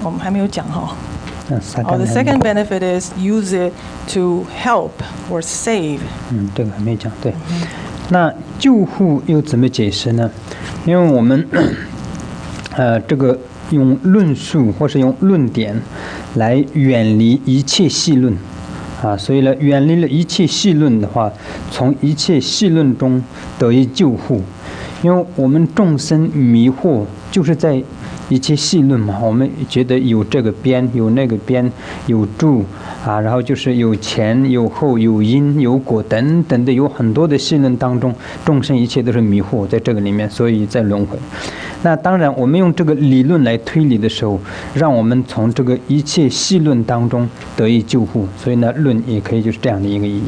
the second benefit is use it to help or save. 这个还没讲对。那救护又怎么解释呢？因为我们这个用论述或是用论点来远离一切细论所以呢，远离了一切细论的话，从一切细论中得以救护。因为我们众生迷惑就是在一切细论嘛，我们觉得有这个边，有那个边，有住然后就是有前有后有因有果等等的，有很多的细论当中，众生一切都是迷惑在这个里面，所以在轮回。那当然我们用这个理论来推理的时候，让我们从这个一切细论当中得以救护，所以呢论也可以就是这样的一个意义。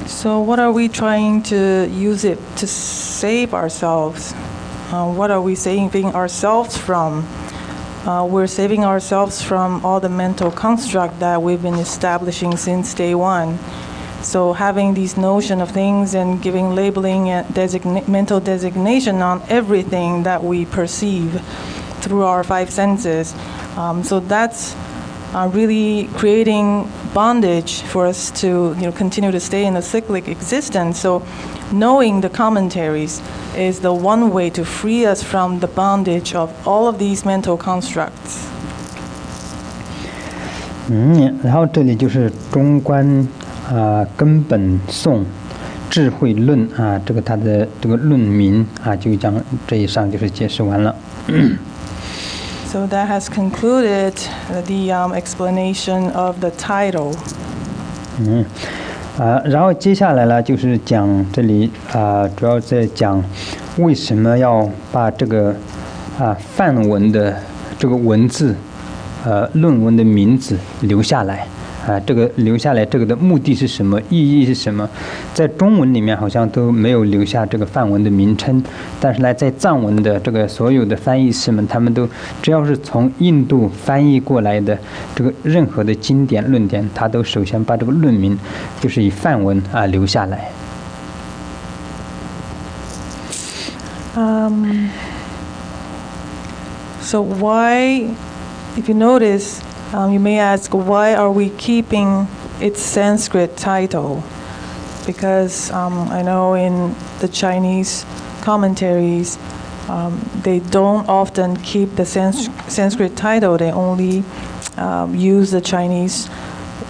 So what are we trying to use it to save ourselves? What are we saving ourselves from? We're saving ourselves from all the mental construct that we've been establishing since day one. So having these notion of things and giving labeling and mental designation on everything that we perceive through our five senses. So that's really creating bondage for us to continue to stay in a cyclic existence. So knowing the commentaries is the one way to free us from the bondage of all of these mental constructs. 然后这里就是中观根本颂智慧论这个它的这个论名就讲这一上就是解释完了。So that has concluded the explanation of the title. 然后接下来呢，就是讲这里主要在讲为什么要把这个梵文的这个文字论文的名字留下来这个留下来这个的目的是什么，意义是什么？在中文里面好像都没有留下这个梵文的名称，但是呢，在藏文的这个所有的翻译师们，他们都只要是从印度翻译过来的这个任何的经典论点，他都首先把这个论名就是以梵文留下来。So why, if you notice, you may ask, why are we keeping its Sanskrit title? Because I know in the Chinese commentaries, they don't often keep the Sanskrit title. They only use the Chinese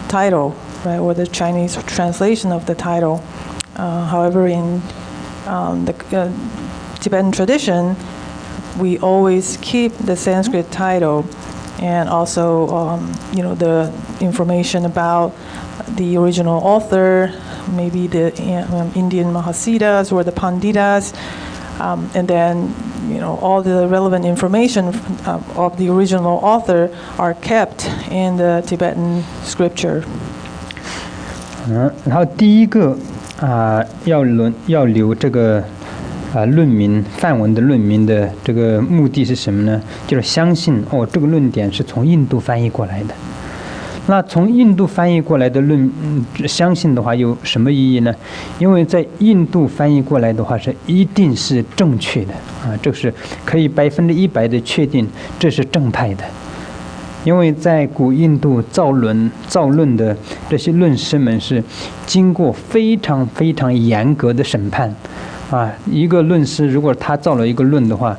title, right, or the Chinese translation of the title. However, in the Tibetan tradition, we always keep the Sanskrit title. And also, the information about the original author, maybe the Indian Mahasiddhas or the Panditas, and then, all the relevant information of the original author are kept in the Tibetan scripture. 然后第一个要留这个论名梵文的论名的这个目的是什么呢？就是相信这个论点是从印度翻译过来的。那从印度翻译过来的相信的话有什么意义呢？因为在印度翻译过来的话是一定是正确的这是可以100%的确定这是正派的。因为在古印度造论的这些论师们是经过非常非常严格的审判。一个论师如果他造了一个论的话，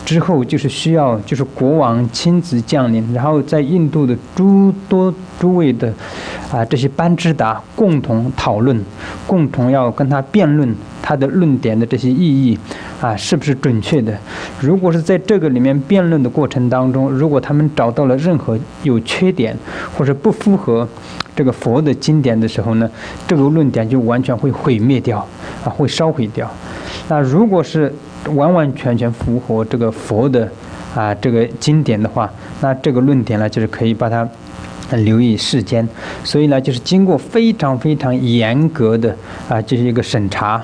之后就是需要就是国王亲自降临，然后在印度的诸位的这些班智达共同讨论，共同要跟他辩论他的论点的这些意义是不是准确的。如果是在这个里面辩论的过程当中，如果他们找到了任何有缺点或者不符合这个佛的经典的时候呢，这个论点就完全会毁灭掉会烧毁掉。那如果是完完全全符合这个佛的这个经典的话，那这个论点呢就是可以把它留于世间。所以呢就是经过非常非常严格的这是一个审查，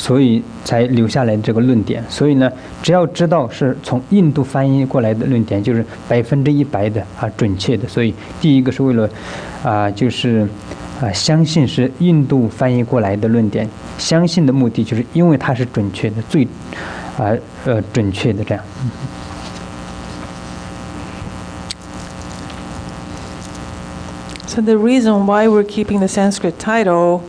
所以才留下来这个论点。所以呢，只要知道是从印度翻译过来的论点，就是100%的准确的。所以第一个是为了就是相信是印度翻译过来的论点，相信的目的就是因为它是准确的，最准确的这样。So the reason why we're keeping the Sanskrit title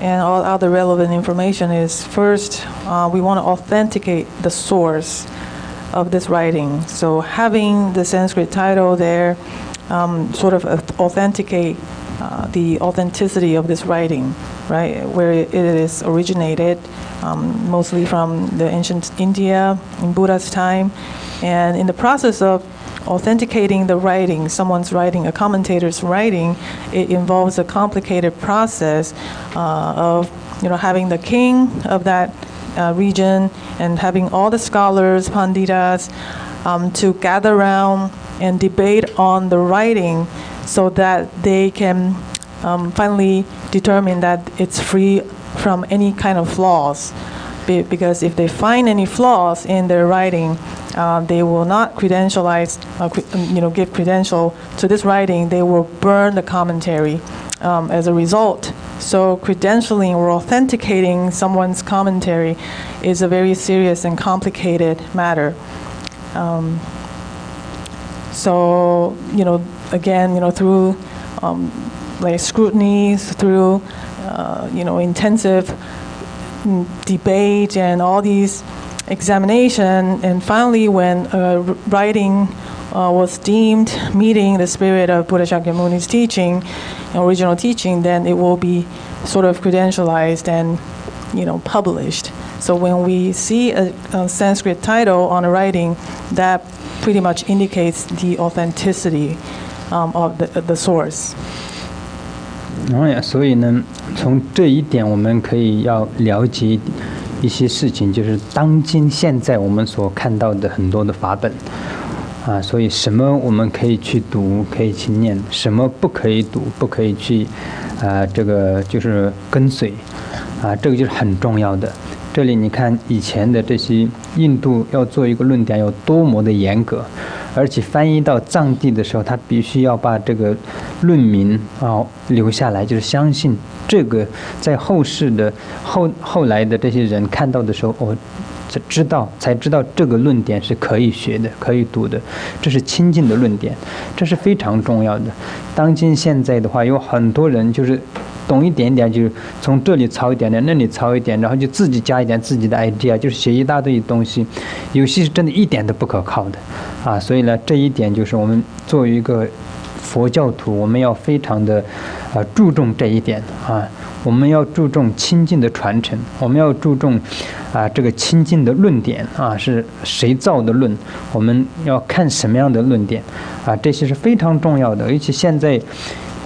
and all other relevant information is first, we want to authenticate the source of this writing. So having the Sanskrit title there sort of authenticate the authenticity of this writing, right? Where it is originated, mostly from the ancient India in Buddha's time. And in the process of authenticating the writing, someone's writing, a commentator's writing, it involves a complicated process of having the king of that region and having all the scholars, panditas, to gather around and debate on the writing so that they can finally determine that it's free from any kind of flaws. Because if they find any flaws in their writing, they will not credentialize, give credential to this writing. They will burn the commentary as a result. So credentialing or authenticating someone's commentary is a very serious and complicated matter. So again, through like scrutiny, through intensive debate and all these examination, and finally when writing was deemed meeting the spirit of Buddha Shakyamuni's teaching, original teaching, then it will be sort of credentialized and published. So when we see a Sanskrit title on a writing, that pretty much indicates the authenticity of the source. 所以呢，从这一点我们可以要了解一些事情，就是当今现在我们所看到的很多的法本所以什么我们可以去读，可以去念，什么不可以读，不可以去这个就是跟随这个就是很重要的。这里你看以前的这些印度要做一个论点有多么的严格，而且翻译到藏地的时候，他必须要把这个论名留下来，就是相信这个在后世的后来的这些人看到的时候，才知道这个论点是可以学的，可以读的，这是亲近的论点，这是非常重要的。当今现在的话，有很多人就是懂一点点，就从这里抄一点点，那里抄一点，然后就自己加一点自己的 idea， 就是写一大堆东西，有些是真的一点都不可靠的所以呢，这一点就是我们作为一个佛教徒，我们要非常的注重这一点我们要注重亲近的传承，我们要注重这个亲近的论点是谁造的论，我们要看什么样的论点这些是非常重要的。而且现在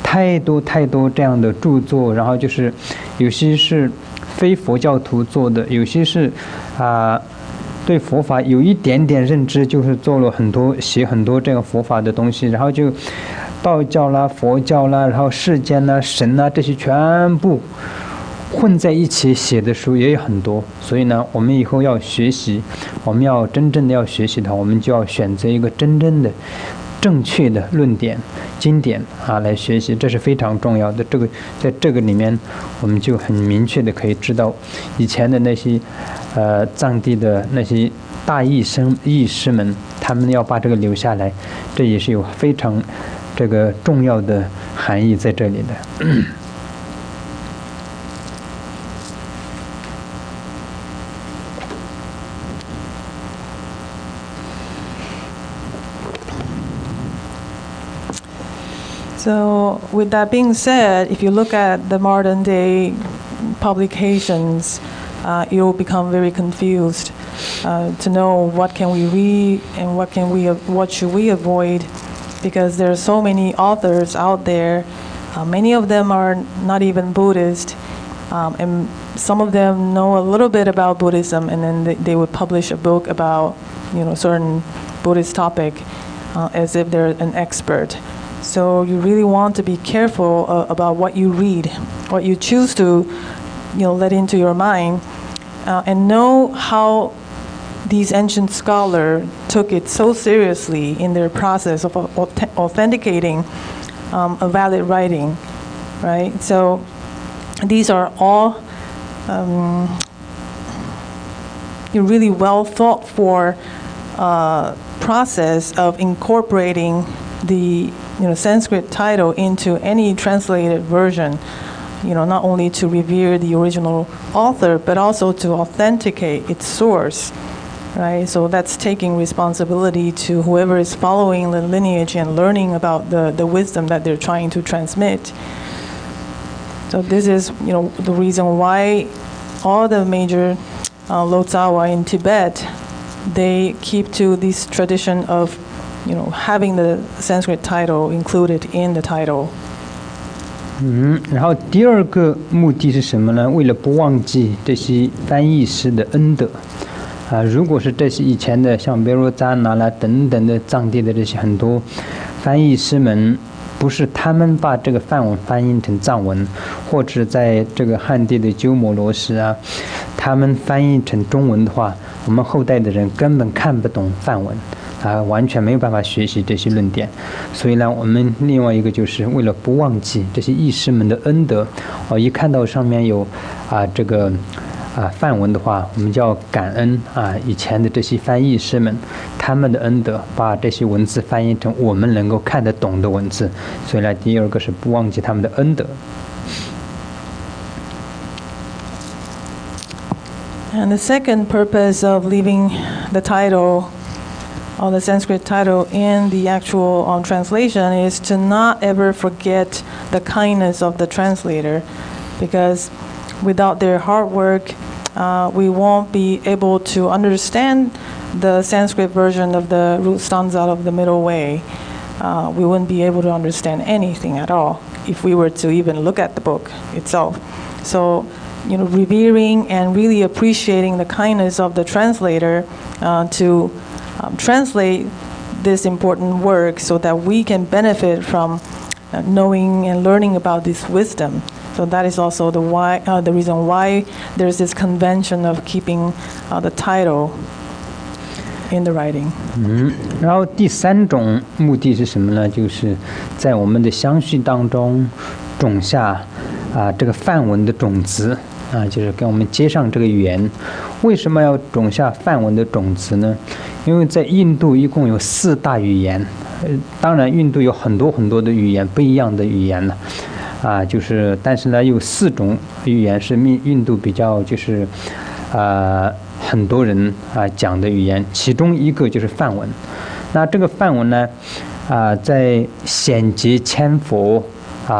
太多这样的著作，然后就是有些是非佛教徒做的，有些是对佛法有一点点认知，就是做了写很多这个佛法的东西，然后就道教啦、佛教啦，然后世间啦、神啦，这些全部混在一起写的书也有很多。所以呢，我们以后要学习，我们要真正的要学习它，我们就要选择一个真正的正确的论点经典来学习，这是非常重要的。这个在这个里面，我们就很明确的可以知道以前的那些藏地的那些大义师们，他们要把这个留下来，这也是有非常这个重要的含义在这里的。So with that being said, if you look at the modern day publications, you will become very confused to know what can we read and what should we avoid, because there are so many authors out there. Many of them are not even Buddhist, and some of them know a little bit about Buddhism, and then they would publish a book about certain Buddhist topic as if they're an expert. So you really want to be careful about what you read, what you choose to let into your mind, and know how these ancient scholars took it so seriously in their process of authenticating a valid writing, right? So these are all really well thought for process of incorporating the Sanskrit title into any translated version, not only to revere the original author, but also to authenticate its source, right? So that's taking responsibility to whoever is following the lineage and learning about the wisdom that they're trying to transmit. So this is, the reason why all the major Lotsawa in Tibet, they keep to this tradition of, having the Sanskrit title included in the title. 然后第二个目的是什么呢？为了不忘记这些翻译师的恩德。如果是这些以前的像贝若扎那啦等等的藏地的这些很多翻译师们，不是他们把这个梵文翻译成藏文，或者在这个汉地的鸠摩罗什啊，他们翻译成中文的话，我们后代的人根本看不懂梵文，完全没有办法学习这些论点。所以呢，我们另外一个就是为了不忘记这些义师们的恩德，一看到上面有这个梵文的话，我们就要感恩以前的这些翻译师们，他们的恩德把这些文字翻译成我们能够看得懂的文字。所以呢，第二个是不忘记他们的恩德。And the second purpose of leaving the title, or the Sanskrit title, in the actual translation is to not ever forget the kindness of the translator, because without their hard work, we won't be able to understand the Sanskrit version of the root stanza of the Middle Way. We wouldn't be able to understand anything at all if we were to even look at the book itself. So, revering and really appreciating the kindness of the translator to translate this important work so that we can benefit from knowing and learning about this wisdom. So that is also the reason why there's this convention of keeping the title in the writing. 然后第三种目的是什么呢？就是在我们的相续当中种下这个梵文的种子就是给我们接上这个缘。为什么要种下梵文的种子呢？因为在印度一共有4大语言，当然印度有很多很多的语言，不一样的语言呢。但是呢，有4种语言是印度比较很多人讲的语言，其中一个就是梵文。那这个梵文呢，在显节千佛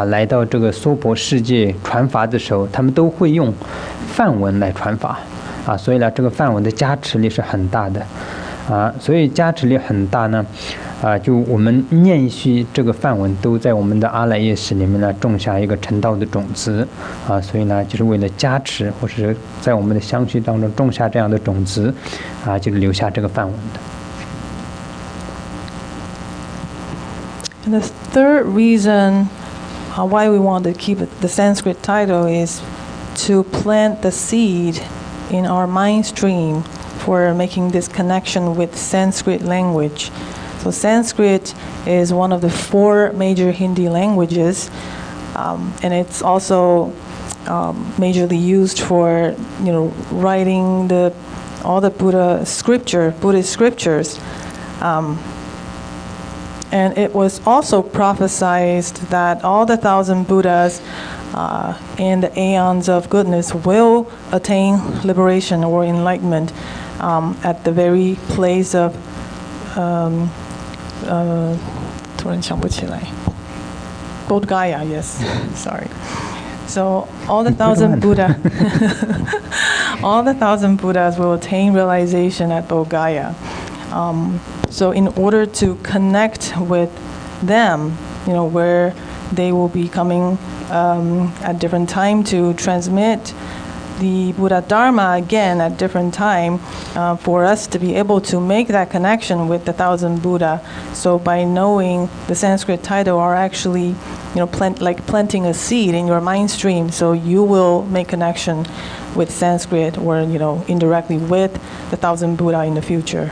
来到这个娑婆世界传法的时候，他们都会用梵文来传法所以呢，这个梵文的加持力是很大的所以加持力很大呢。就我们念习这个梵文都在我们的阿赖耶识里面呢种下一个成道的种子所以呢就是为了加持或是在我们的相续当中种下这样的种子就是留下这个梵文的。And the third reason why we want to keep the Sanskrit title is to plant the seed in our mind stream for making this connection with Sanskrit language. So Sanskrit is one of the 4 major Hindi languages, and it's also majorly used for writing all the Buddhist scriptures. And it was also prophesied that all the 1,000 Buddhas in the aeons of goodness will attain liberation or enlightenment at the very place of 突然想不起来 Bodh Gaya, yes. Sorry. So all the 1,000 Buddhas will attain realization at Bodh Gaya. So in order to connect with them, where they will be coming at different time to transmit the Buddha Dharma again at different time, for us to be able to make that connection with the 1,000 Buddha. So by knowing the Sanskrit title are actually, planting a seed in your mind stream, so you will make connection with Sanskrit or indirectly with the thousand Buddha in the future.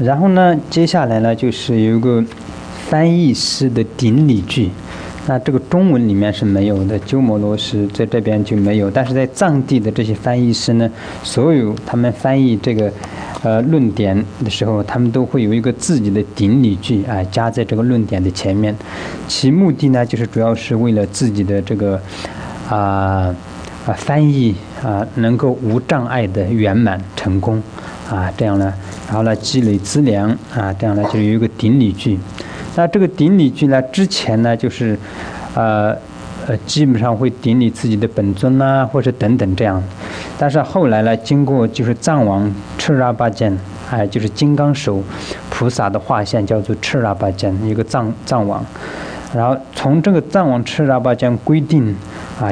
然后呢，接下来呢就是有一个翻译师的顶礼句。那这个中文里面是没有的，鸠摩罗什在这边就没有，但是在藏地的这些翻译师呢，所有他们翻译这个论点的时候，他们都会有一个自己的顶礼句加在这个论点的前面，其目的呢就是主要是为了自己的这个翻译能够无障碍的圆满成功这样呢，然后呢积累资粮这样呢就有一个顶礼句。那这个顶礼句呢，之前呢就是基本上会顶礼自己的本尊或者等等这样，但是后来呢，经过就是藏王赤拉巴坚就是金刚手菩萨的化现，叫做赤拉巴坚一个藏王，然后从这个藏王赤拉巴坚规定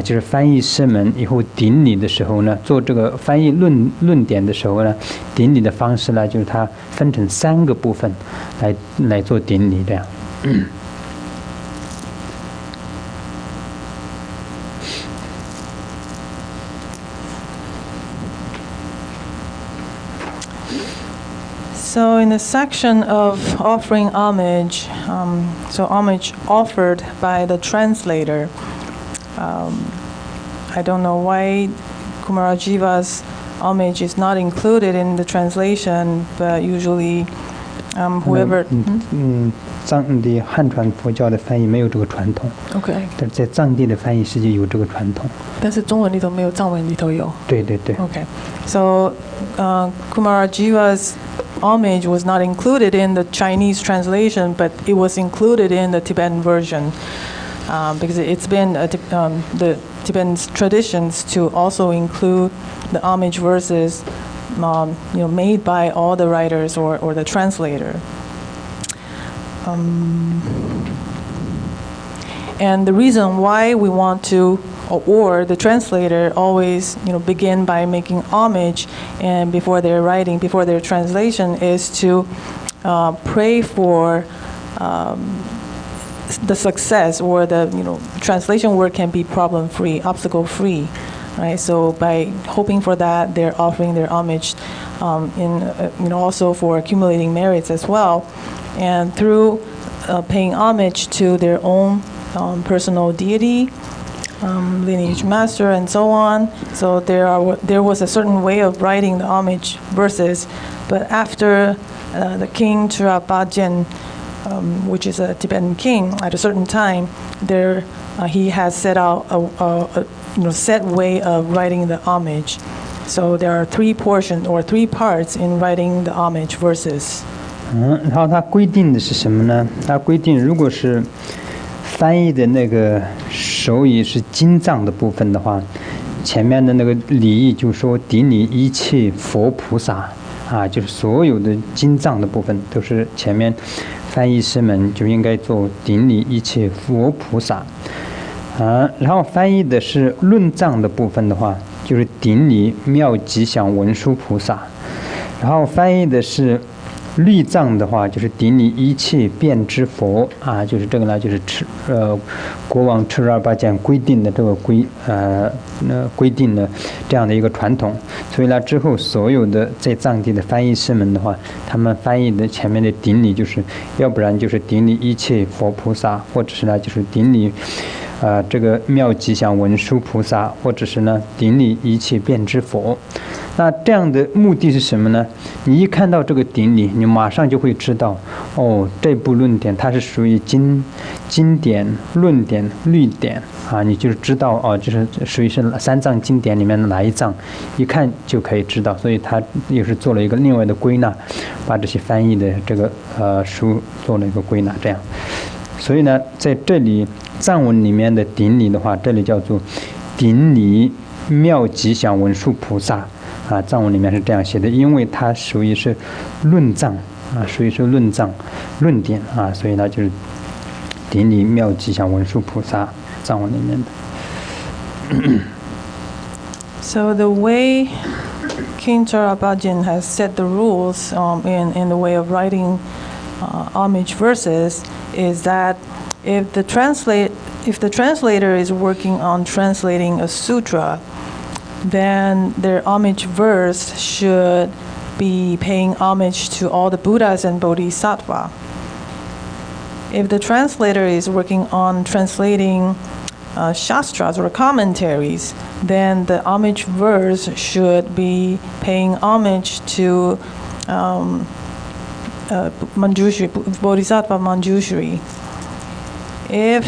就是翻译师们以后顶礼的时候呢，做这个翻译论点的时候呢，顶礼的方式呢，就是它分成3个部分来做顶礼这样。So in the section of offering homage, so homage offered by the translator, I don't know why Kumarajiva's homage is not included in the translation, but usually whoever... 藏地汉传佛教的翻译没有这个传统 OK 但是在藏地的翻译世界有这个传统，但是中文里头没有，藏文里头有。对对对 OK, so Kumarajiva's homage was not included in the Chinese translation, but it was included in the Tibetan version because it's been the Tibetan traditions to also include the homage verses made by all the writers or the translator. And the reason why we want to, or the translator always, begin by making homage and before their writing, before their translation, is to pray for the success, or the translation work can be problem-free, obstacle-free, right? So by hoping for that, they're offering their homage, also for accumulating merits as well. And through paying homage to their own personal deity, lineage master, and so on. So there was a certain way of writing the homage verses, but after the king Chirapajin, which is a Tibetan king, at a certain time, he has set out a set way of writing the homage. So there are 3 portions or 3 parts in writing the homage verses. 然后它规定的是什么呢？它规定如果是翻译的那个手语是经藏的部分的话，前面的那个礼仪就说顶礼一切佛菩萨就是所有的经藏的部分都是前面翻译师们就应该做顶礼一切佛菩萨然后翻译的是论藏的部分的话，就是顶礼妙吉祥文殊菩萨，然后翻译的是律藏的话，就是顶礼一切遍知佛就是这个呢，就是国王赤二八将规定的这个规定的这样的一个传统，所以呢之后所有的在藏地的翻译师们的话，他们翻译的前面的顶礼就是要不然就是顶礼一切佛菩萨，或者是呢就是顶礼这个妙吉祥文殊菩萨，或者是呢顶礼一切遍知佛。那这样的目的是什么呢？你一看到这个顶礼，你马上就会知道，这部论点它是属于经典、论点、律典你就知道就是属于是三藏经典里面的哪一藏，一看就可以知道。所以他又是做了一个另外的归纳，把这些翻译的这个书做了一个归纳，这样。所以呢，在这里藏文里面的顶礼的话，这里叫做顶礼妙吉祥文殊菩萨。藏文里面是这样写的，因为它属于是论藏属于是论藏论点所以呢就是顶礼妙吉祥文殊菩萨，藏文里面的。So the way King Charabajin has set the rules in the way of writing homage verses is that if the translator is working on translating a sutra, then their homage verse should be paying homage to all the Buddhas and Bodhisattva. If the translator is working on translating shastras or commentaries, then the homage verse should be paying homage to Manjushri, Bodhisattva Manjushri. If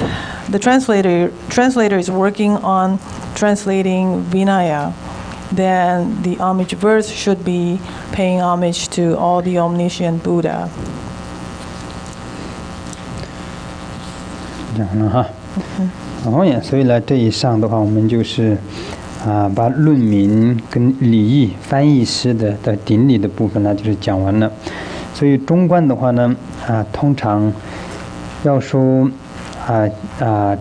the translator is working on translating Vinaya, then the homage verse should be paying homage to all the omniscient Buddha. 这样了哈。所以呢，这以上的话，我们就是把论名跟礼义翻译师的顶礼的部分呢，就是讲完了。所以中观的话呢，通常要说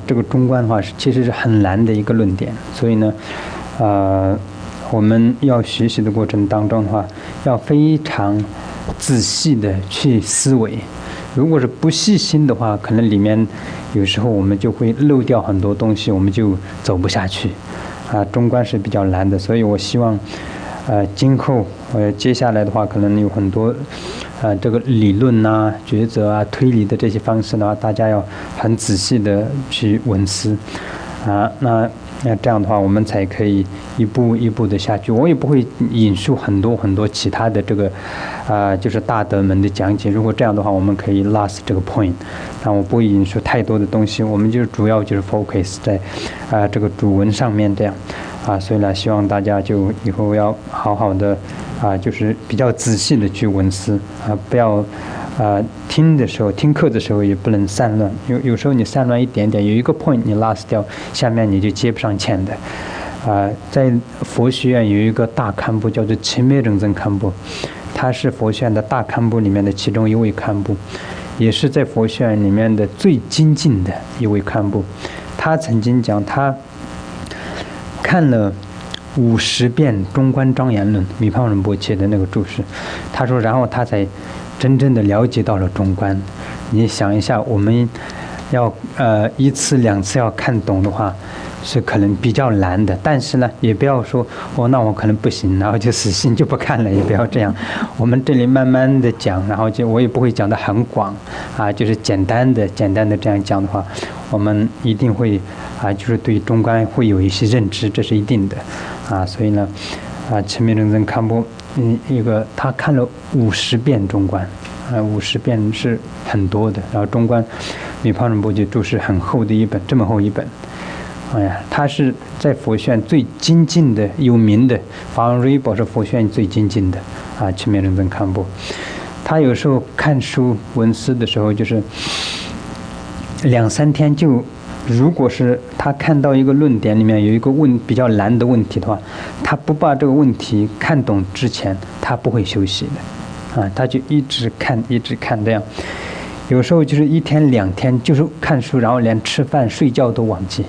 这个中观的话其实是很难的一个论点。所以呢，我们要学习的过程当中的话，要非常仔细的去思维。如果是不细心的话，可能里面有时候我们就会漏掉很多东西，我们就走不下去。中观是比较难的，所以我希望今后接下来的话，可能有很多这个理论啊、抉择推理的这些方式的话，大家要很仔细的去闻思那这样的话，我们才可以一步一步的下去。我也不会引述很多其他的这个就是大德们的讲解。如果这样的话，我们可以 lost 这个 point。但我不会引述太多的东西，我们就主要就是 focus 在这个主文上面这样所以呢，希望大家就以后要好好的就是比较仔细的去闻思不要听课的时候也不能散乱。有时候你散乱一点点，有一个 point 你 lost 掉，下面你就接不上欠的。在佛学院有一个大堪布叫做奇美仁增堪布，他是佛学院的大堪布里面的其中一位堪布，也是在佛学院里面的最精进的一位堪布。他曾经讲，他看了50遍《中观庄严论》米胖仁波切的那个注释，他说，然后他才真正的了解到了中观。你想一下，我们要1次2次要看懂的话，是可能比较难的。但是呢，也不要说那我可能不行，然后就死心就不看了，也不要这样。我们这里慢慢的讲，然后我也不会讲得很广就是简单的这样讲的话，我们一定会就是对中观会有一些认知，这是一定的所以呢陈明仁增堪布他看了50遍中观50遍是很多的。然后中观米胖仁波切注释很厚的一本，这么厚一本。他是在佛学院最精进的有名的，法王瑞宝是佛学院最精进的陈明仁增堪布。他有时候看书闻思的时候，就是2、3天就，如果是他看到一个论点里面有一个比较难的问题的话，他不把这个问题看懂之前，他不会休息的他就一直看这样。有时候就是1天2天就是看书，然后连吃饭睡觉都忘记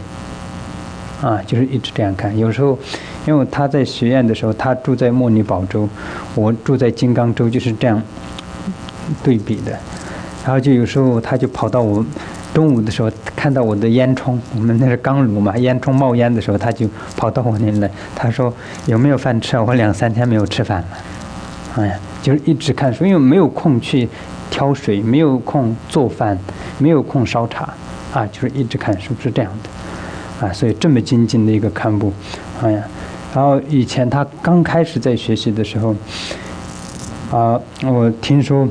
就是一直这样看。有时候因为他在学院的时候，他住在莫尼宝州，我住在金刚州，就是这样对比的。然后就有时候他就跑到我中午的时候看到我的烟囱，我们那是钢炉嘛，烟囱冒烟的时候，他就跑到我那里来，他说有没有饭吃我2、3天没有吃饭了就是一直看书，因为没有空去挑水，没有空做饭，没有空烧茶就是一直看书，是这样的所以这么精进的一个堪布然后以前他刚开始在学习的时候我听说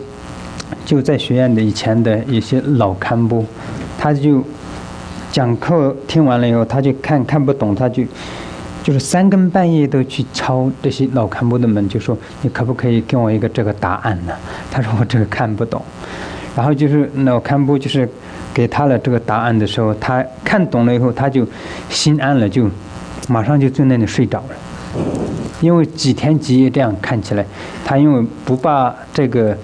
就在学院的以前的一些老堪布，他就讲课听完了以后，他就看不懂，他就是3更半夜都去敲这些老堪布的门，就说你可不可以给我一个这个答案呢？他说我这个看不懂。然后就是老堪布就是给他了这个答案的时候，他看懂了以后，他就心安了，就马上就在那里睡着了。因为几天几夜这样看起来，他因为不把这个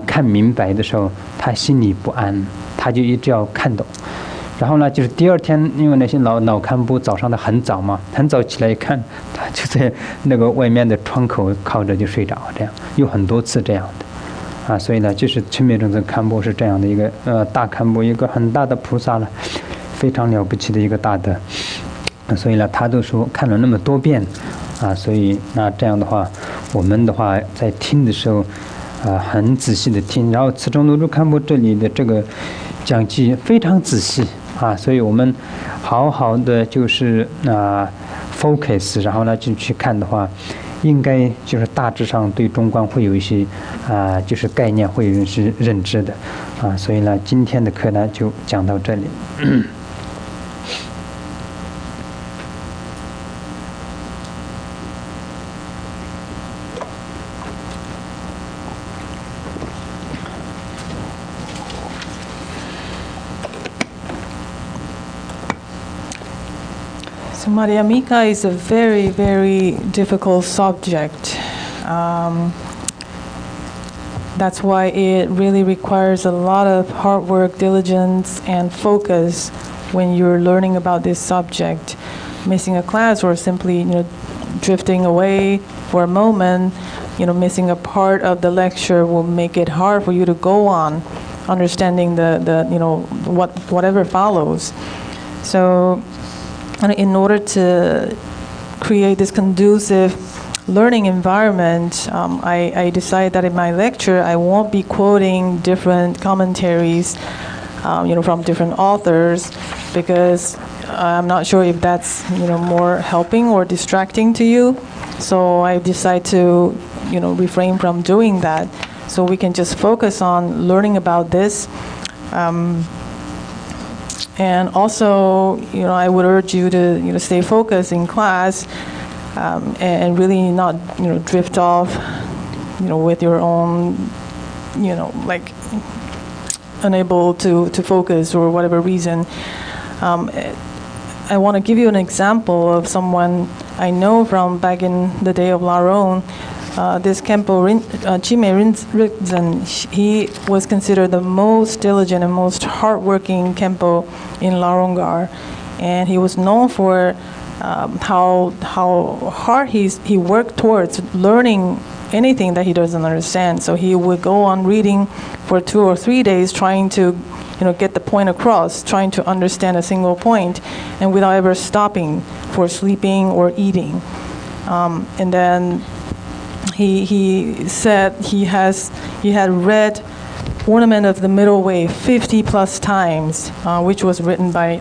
看明白的时候，他心里不安，他就一直要看懂。然后呢，就是第2天，因为那些老堪布早上的很早嘛，很早起来一看，他就在那个外面的窗口靠着就睡着，这样有很多次这样的所以呢，就是陈明仁增堪布是这样的一个大堪布，一个很大的菩萨了，非常了不起的一个大德。所以呢，他都说看了那么多遍，所以那这样的话，我们的话在听的时候，很仔细的听。然后慈中罗珠堪布这里的这个讲记非常仔细所以我们好好的就是focus， 然后呢就去看的话，应该就是大致上对中观会有一些就是概念会有一些认知的所以呢，今天的课呢就讲到这里。So Madhyamaka is a very, very difficult subject. That's why it really requires a lot of hard work, diligence, and focus when you're learning about this subject. Missing a class or simply, drifting away for a moment, missing a part of the lecture will make it hard for you to go on understanding whatever follows. So in order to create this conducive learning environment, I decided that in my lecture I won't be quoting different commentaries, from different authors, because I'm not sure if that's more helping or distracting to you. So I decided to refrain from doing that, so we can just focus on learning about this. And also, I would urge you to stay focused in class, and really not drift off, with your own, like unable to focus or whatever reason. I want to give you an example of someone I know from back in the day of Laron. This Khenpo Chime Rinpoche, he was considered the most diligent and most hardworking Khenpo in Larongar, and he was known for how hard he worked towards learning anything that he doesn't understand. So he would go on reading for 2 or 3 days, trying to get the point across, trying to understand a single point, and without ever stopping for sleeping or eating. And then he said he had read Ornament of the Middle Way 50 plus times, which was written by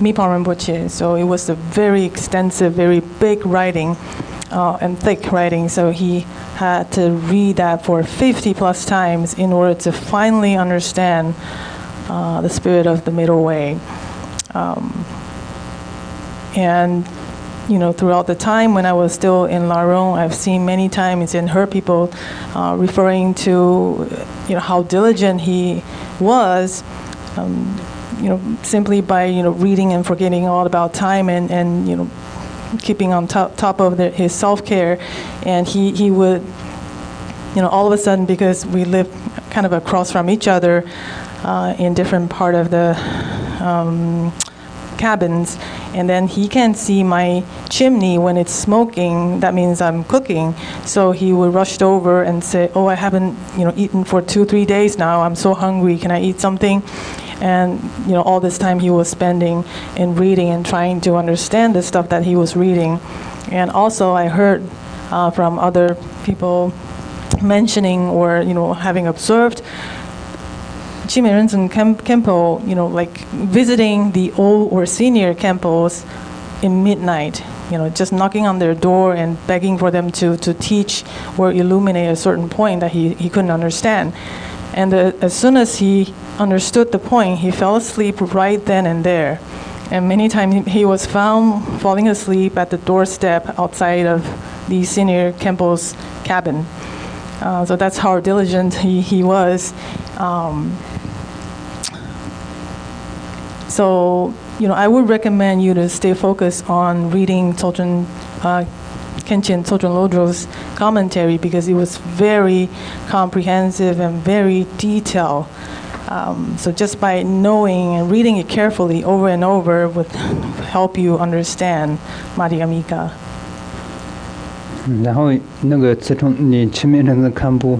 Mipa Rinpoche. So it was a very extensive, very big writing, and thick writing. So he had to read that for 50 plus times in order to finally understand the spirit of the Middle Way. And throughout the time when I was still in Laron, I've seen many times and heard people referring to, how diligent he was, simply by, reading and forgetting all about time and keeping on top of his self-care. And he would, all of a sudden, because we live kind of across from each other in different part of the cabins, and then he can see my chimney when it's smoking. That means I'm cooking. So he would rush over and say, "Oh, I haven't, eaten for 2-3 days now. I'm so hungry. Can I eat something?" And all this time he was spending in reading and trying to understand the stuff that he was reading. And also I heard from other people mentioning or having observed Chime Rinpoche Khenpo, like visiting the old or senior Khenpos in midnight, just knocking on their door and begging for them to teach or illuminate a certain point that he couldn't understand. And as soon as he understood the point, he fell asleep right then and there. And many times he was found falling asleep at the doorstep outside of the senior Khenpo's cabin. So that's how diligent he was. So, I would recommend you to stay focused on reading Khenchen Tsochen Lodro's commentary, because it was very comprehensive and very detailed. So just by knowing and reading it carefully over and over would help you understand Madhyamaka. 然后那个慈冲你赤面城的堪布，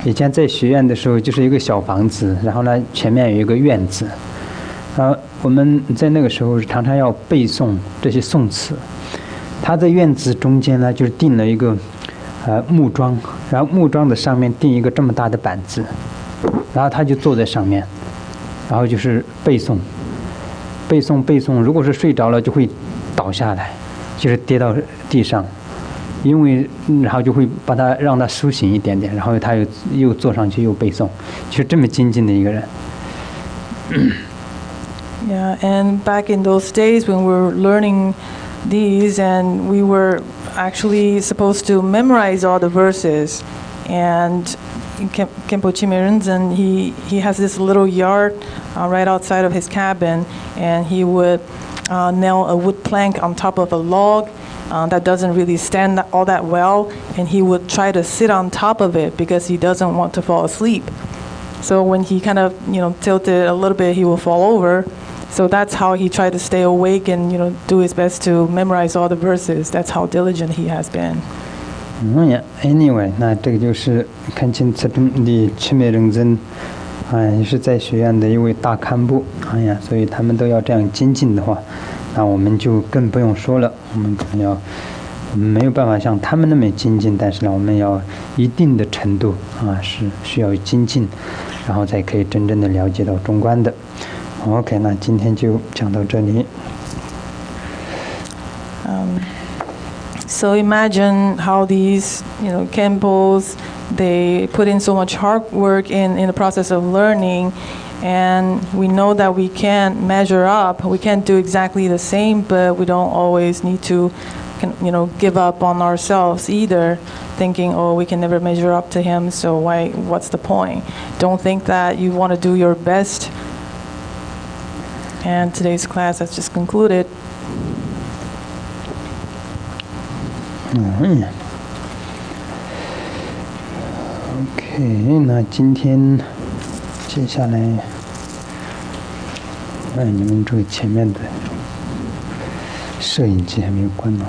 以前在学院的时候就是一个小房子，然后呢前面有一个院子，然后我们在那个时候常常要背诵这些宋词。他在院子中间呢，就是钉了一个木桩，然后木桩的上面钉一个这么大的板子，然后他就坐在上面，然后就是背诵。如果是睡着了，就会倒下来，就是跌到地上，因为然后就会让他苏醒一点点，然后他又坐上去又背诵，就是这么精进的一个人。Yeah, and back in those days when we were learning these, and we were actually supposed to memorize all the verses, and Khenpo Chime Rinzin, he has this little yard right outside of his cabin, and he would nail a wood plank on top of a log that doesn't really stand all that well, and he would try to sit on top of it because he doesn't want to fall asleep. So when he kind of, tilted a little bit, he will fall over. So that's how he tried to stay awake and, do his best to memorize all the verses. That's how diligent he has been. Anyway, 那这个就是看清此中的赤美仁增，也是在学院的一位大堪布，所以他们都要这样精进的话，那我们就更不用说了。我们可能没有办法像他们那么精进，但是呢，我们要一定的程度是需要精进，然后才可以真正的了解到中观的。OK， 那今天就讲到这里。So imagine how these, Khenpos, they put in so much hard work in the process of learning, and we know that we can't measure up. We can't do exactly the same, but we don't always need to, give up on ourselves either, thinking, oh, we can never measure up to him, so what's the point? Don't think that you want to do your best. And today's class has just concluded. OK， 那今天接下来，你们这个前面的摄影机还没有关呢，